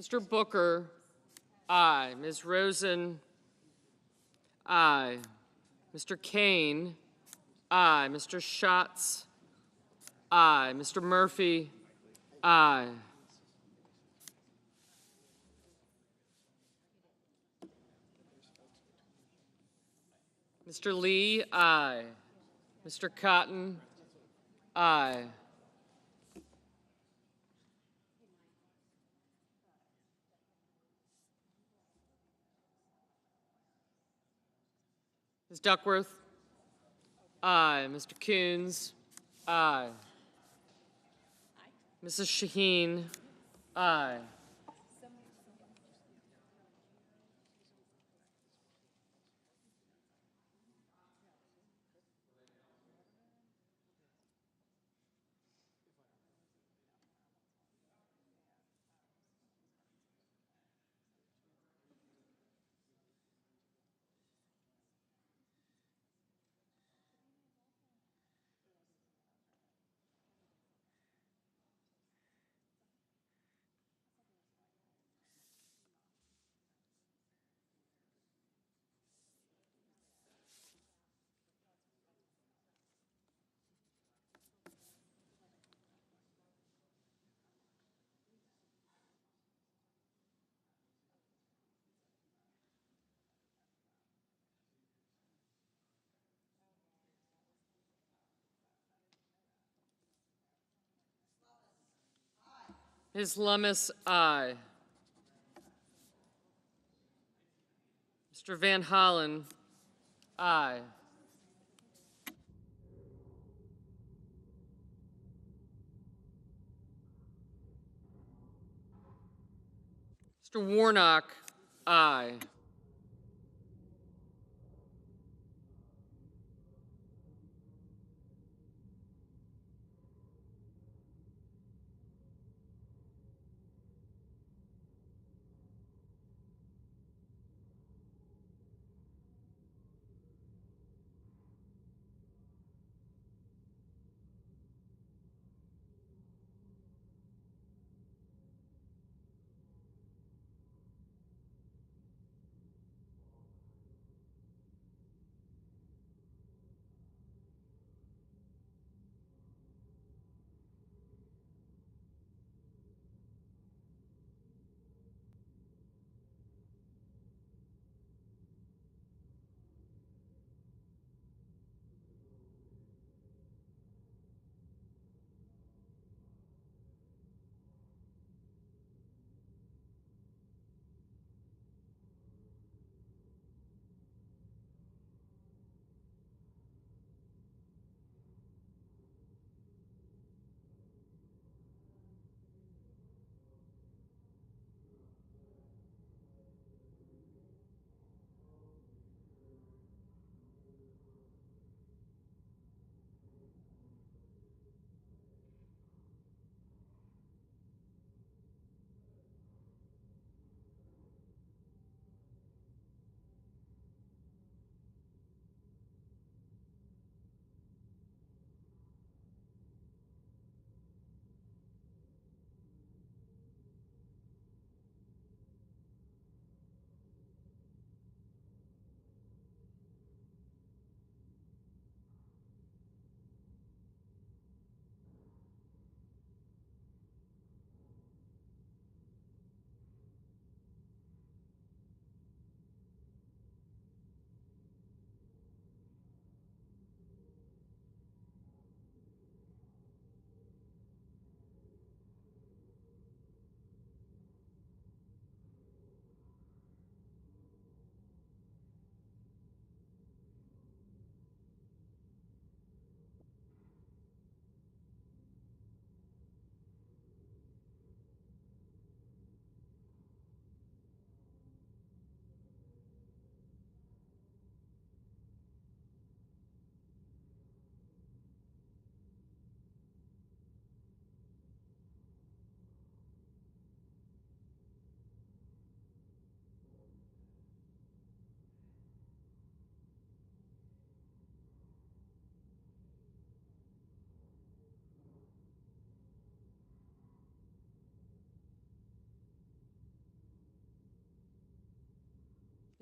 Mr. Booker, aye. Ms. Rosen, aye. Mr. Kane, aye. Mr. Schatz, aye. Mr. Murphy, aye. Mr. Lee, aye. Mr. Cotton, aye. Ms. Duckworth, aye. Mr. Coons, aye. Mrs. Shaheen, aye. Ms. Lummis, aye. Mr. Van Hollen, aye. Mr. Warnock, aye.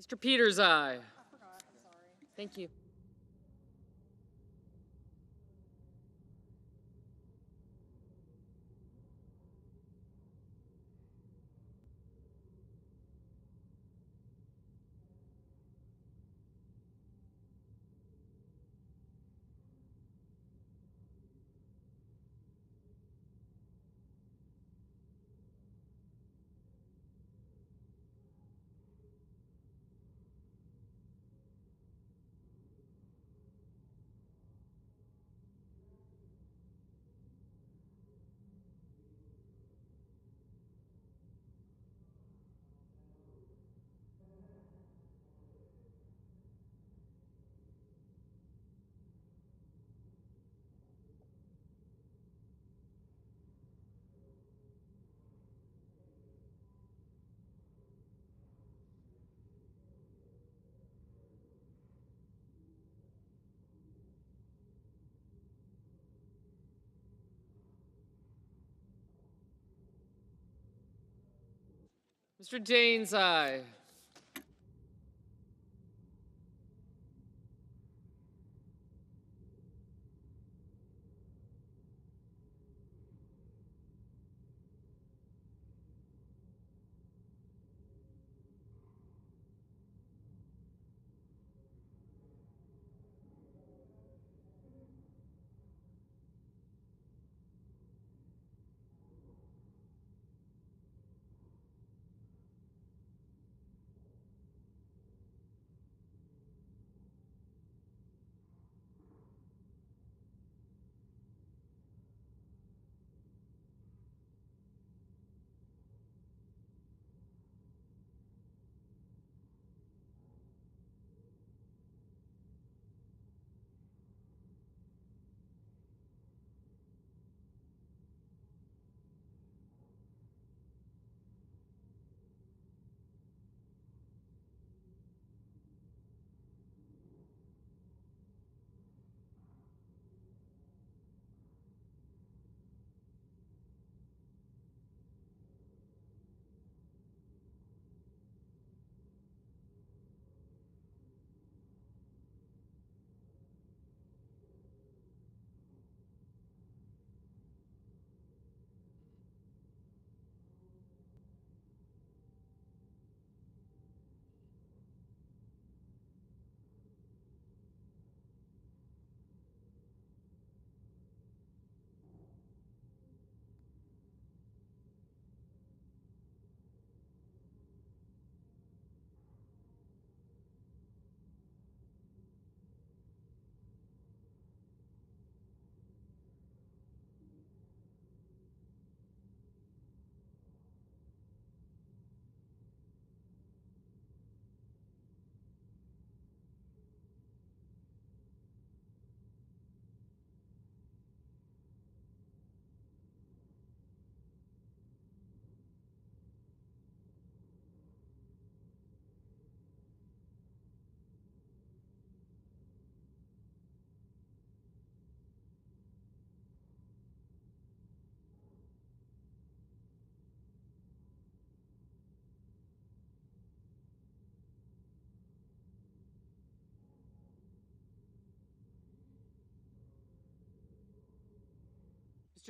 Mr. Peters, aye. Thank you. Mr. Daines, aye.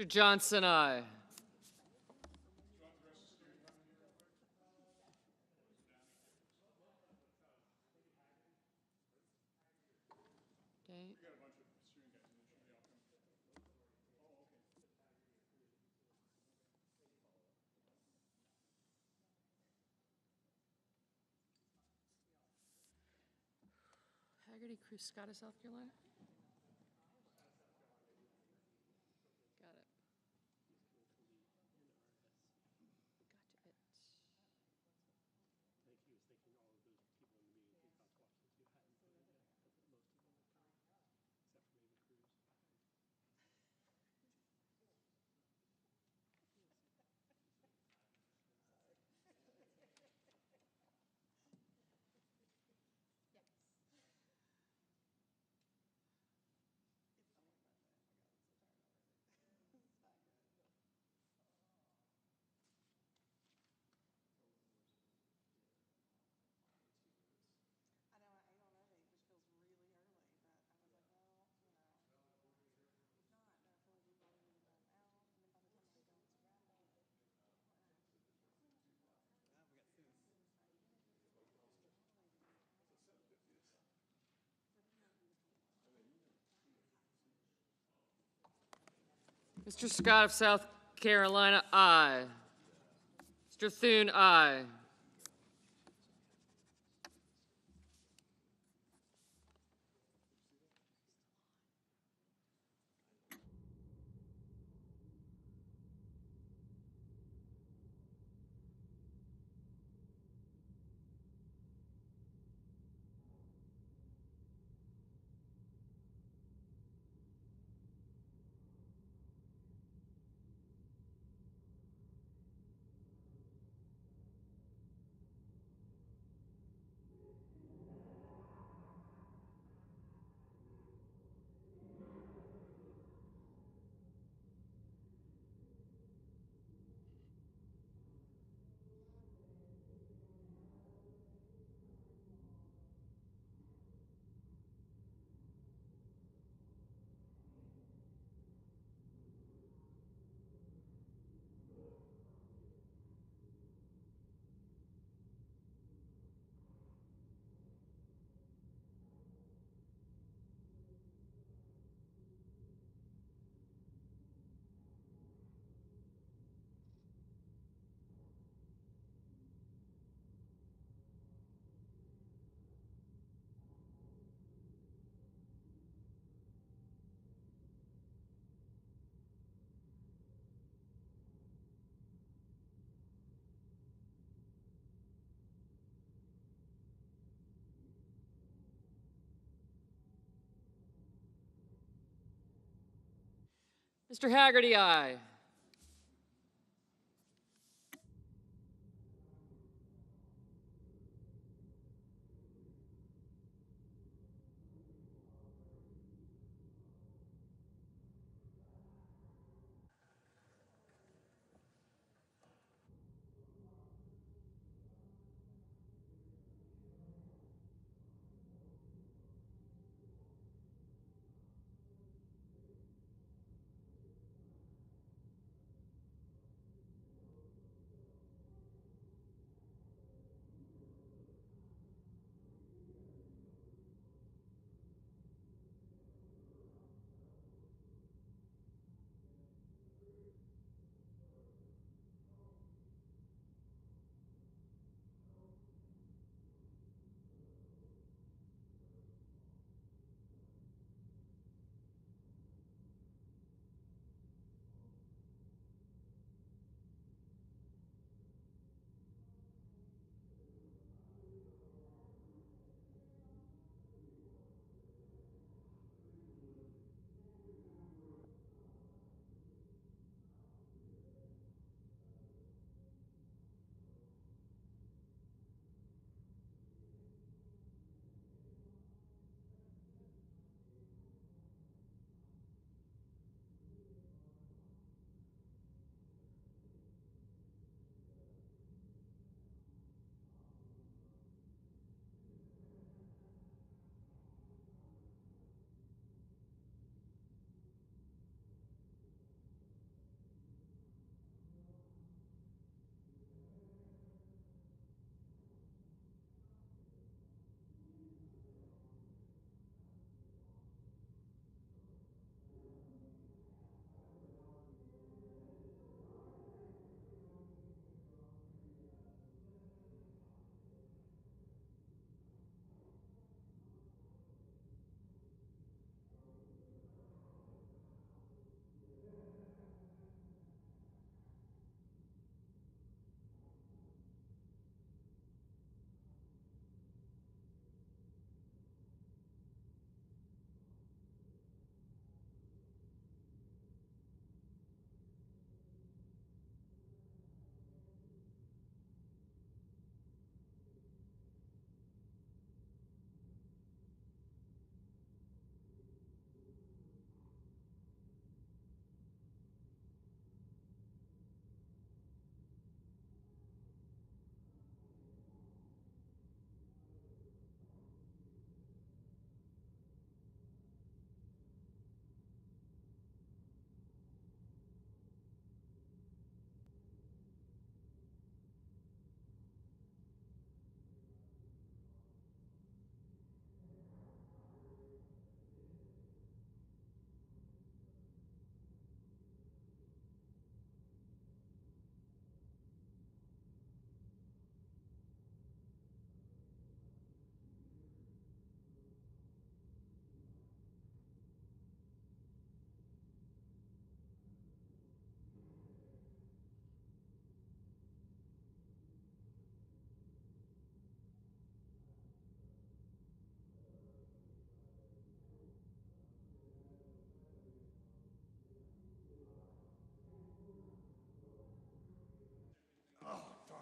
Mr. Johnson, aye. Okay. Haggerty, Cruz, Scott of South Carolina. Got it. Got it. Mr. Scott of South Carolina, aye. Mr. Thune, aye. Mr. Haggerty, aye.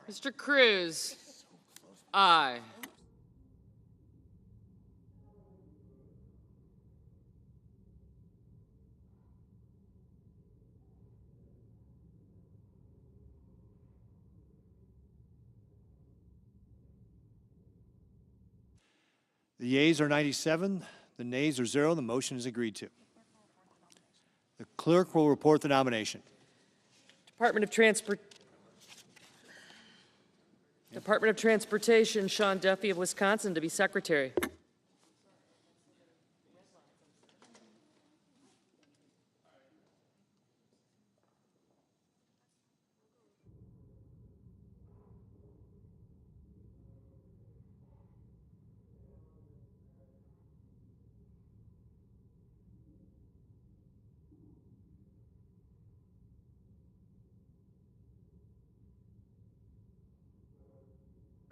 Mr. Cruz? Aye. The yeas are 97, the nays are 0. The motion is agreed to. The clerk will report the nomination. Department of Transportation, Sean Duffy of Wisconsin to be Secretary.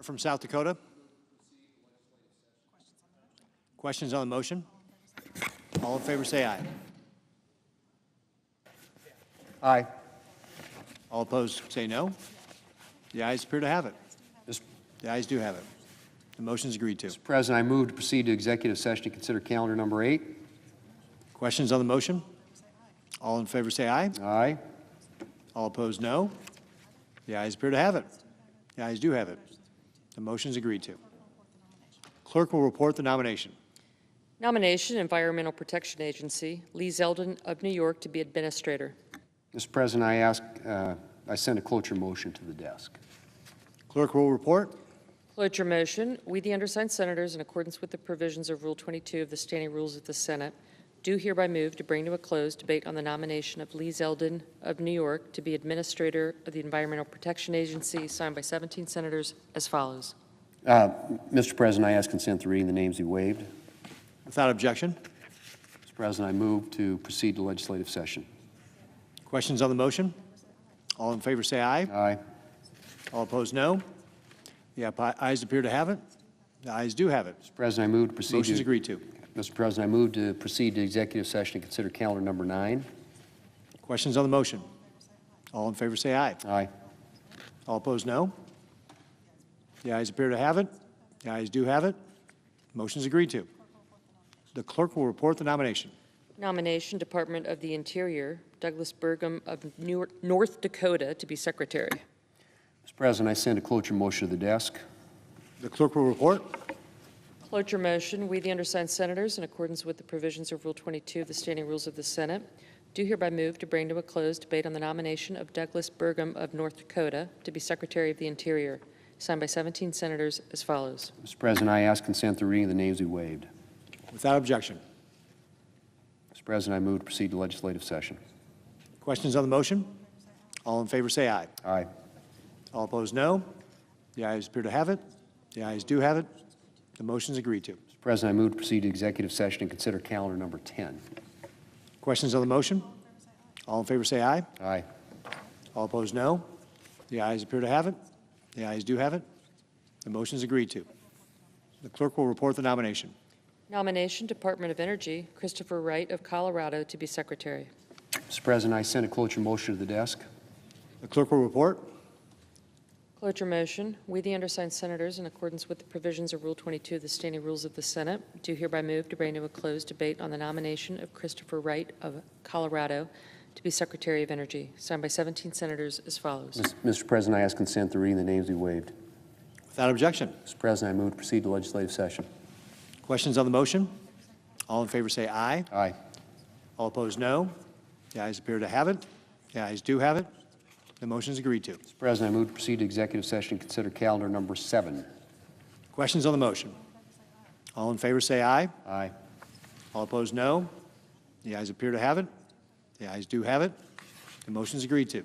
From South Dakota. Questions on the motion? All in favor say aye. Aye. All opposed say no. The ayes appear to have it. The ayes do have it. The motion is agreed to. Mr. President, I move to proceed to executive session to consider calendar number 8. Questions on the motion? All in favor say aye. Aye. All opposed no. The ayes appear to have it. The ayes do have it. The motion is agreed to. Clerk will report the nomination. Nomination, Environmental Protection Agency, Lee Zeldin of New York to be Administrator. Mr. President, I send a cloture motion to the desk. Clerk will report. Cloture motion, we, the undersigned senators, in accordance with the provisions of Rule 22 of the Standing Rules of the Senate, do hereby move to bring to a close debate on the nomination of Lee Zeldin of New York to be Administrator of the Environmental Protection Agency, signed by 17 senators, as follows. Mr. President, I ask consent to reading the names be waived. Without objection. Mr. President, I move to proceed to legislative session. Questions on the motion? All in favor say aye. Aye. All opposed no. The ayes appear to have it. The ayes do have it. Mr. President, I move to proceed Motion is agreed to. Mr. President, I move to proceed to executive session to consider calendar number 9. Questions on the motion? All in favor say aye. Aye. All opposed no. The ayes appear to have it. The ayes do have it. Motion is agreed to. The clerk will report the nomination. Nomination, Department of the Interior, Douglas Burgum of North Dakota to be Secretary. Mr. President, I send a cloture motion to the desk. The clerk will report. Cloture motion, we, the undersigned senators, in accordance with the provisions of Rule 22 of the Standing Rules of the Senate, do hereby move to bring to a close debate on the nomination of Douglas Burgum of North Dakota to be Secretary of the Interior, signed by 17 senators, as follows. Mr. President, I ask consent to reading the names be waived. Without objection. Mr. President, I move to proceed to legislative session. Questions on the motion? All in favor say aye. Aye. All opposed no. The ayes appear to have it. The ayes do have it. The motion is agreed to. Mr. President, I move to proceed to executive session and consider calendar number 10. Questions on the motion? All in favor say aye. Aye. All opposed no. The ayes appear to have it. The ayes do have it. The motion is agreed to. The clerk will report the nomination. Nomination, Department of Energy, Christopher Wright of Colorado to be Secretary. Mr. President, I send a cloture motion to the desk. The clerk will report. Cloture motion, we, the undersigned senators, in accordance with the provisions of Rule 22 of the Standing Rules of the Senate, do hereby move to bring to a close debate on the nomination of Christopher Wright of Colorado to be Secretary of Energy, signed by 17 senators, as follows. Mr. President, I ask consent to reading the names be waived. Without objection. Mr. President, I move to proceed to legislative session. Questions on the motion? All in favor say aye. Aye. All opposed no. The ayes appear to have it. The ayes do have it. The motion is agreed to. Mr. President, I move to proceed to executive session and consider calendar number 7. Questions on the motion? All in favor say aye. Aye. All opposed no. The ayes appear to have it. The ayes do have it. The motion is agreed to.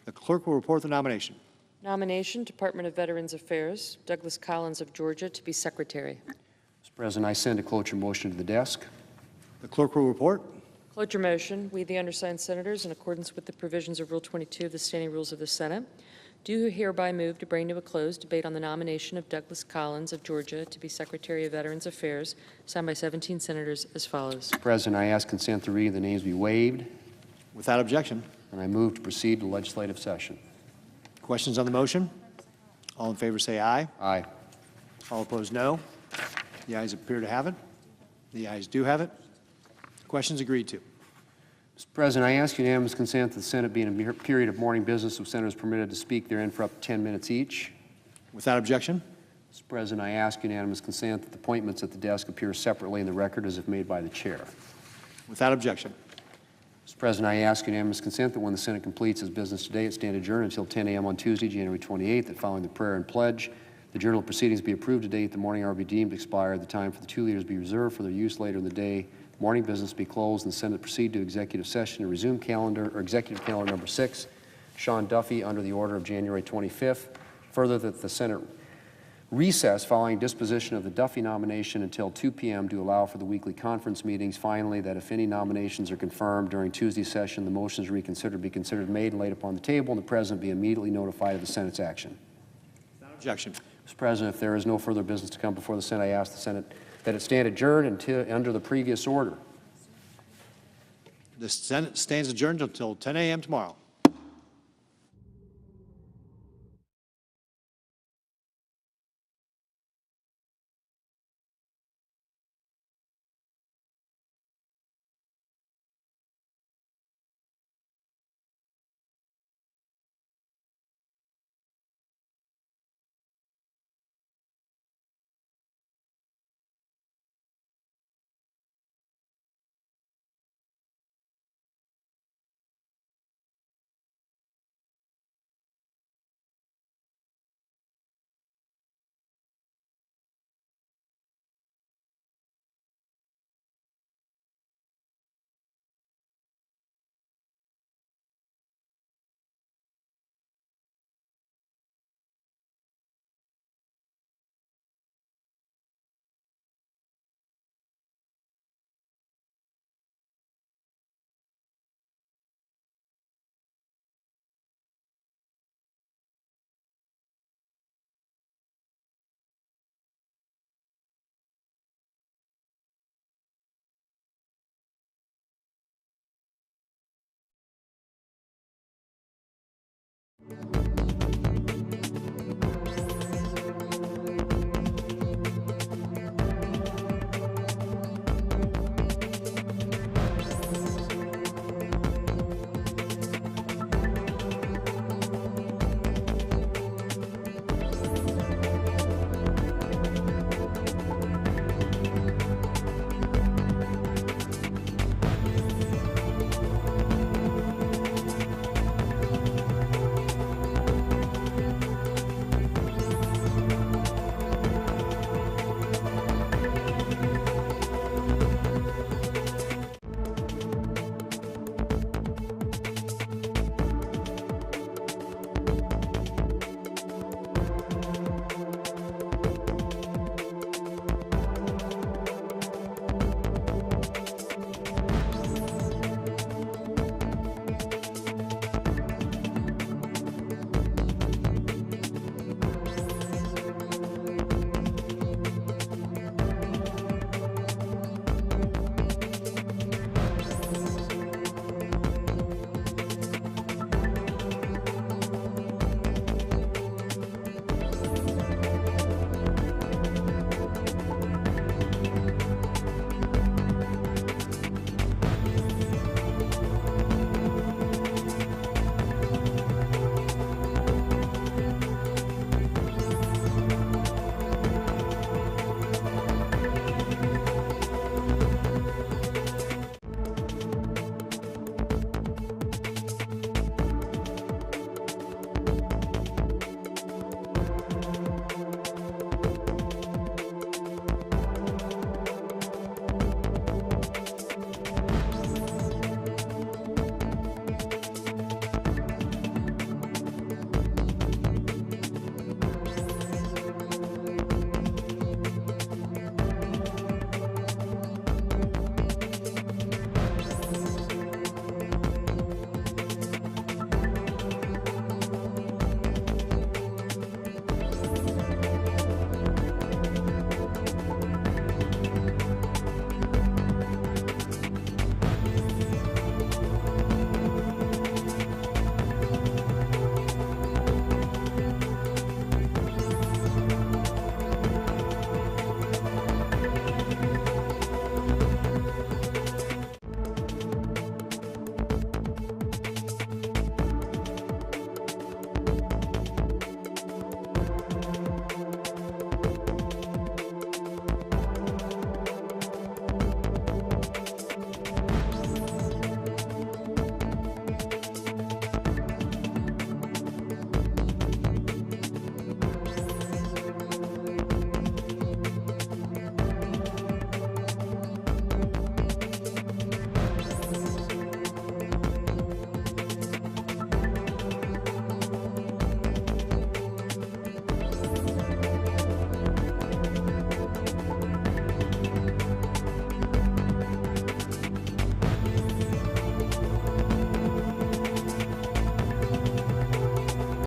The clerk will report the nomination. Nomination, Department of Veterans Affairs, Douglas Collins of Georgia to be Secretary. Mr. President, I send a cloture motion to the desk. The clerk will report. Cloture motion, we, the undersigned senators, in accordance with the provisions of Rule 22 of the Standing Rules of the Senate, do hereby move to bring to a close debate on the nomination of Douglas Collins of Georgia to be Secretary of Veterans Affairs, signed by 17 senators, as follows. Mr. President, I ask consent to read the names be waived, Without objection. and I move to proceed to legislative session. Questions on the motion? All in favor say aye. Aye. All opposed, no. The ayes appear to have it. The ayes do have it. Questions agreed to. Mr. President, I ask unanimous consent that the Senate be in a period of morning business with senators permitted to speak therein for up to 10 minutes each. Without objection, Mr. President, I ask unanimous consent that the appointments at the desk appear separately in the record as if made by the chair. without objection. Mr. President, I ask unanimous consent that when the Senate completes its business today, it stand adjourned until 10 a.m. on Tuesday, January 28th, that following the prayer and pledge, the journal of proceedings be approved today at the morning hour be deemed expired, the time for the 2 leaders be reserved for their use later in the day, morning business be closed, and the Senate proceed to executive session to resume executive calendar number 6, Sean Duffy, under the order of January 25th. Further, that the Senate recess following disposition of the Duffy nomination until 2 p.m. to allow for the weekly conference meetings. Finally, that if any nominations are confirmed during Tuesday's session, the motions reconsidered be considered made and laid upon the table, and the President be immediately notified of the Senate's action. Without objection. Mr. President, if there is no further business to come before the Senate, I ask the Senate that it stand adjourned until under the previous order. The Senate stands adjourned until 10 a.m. tomorrow.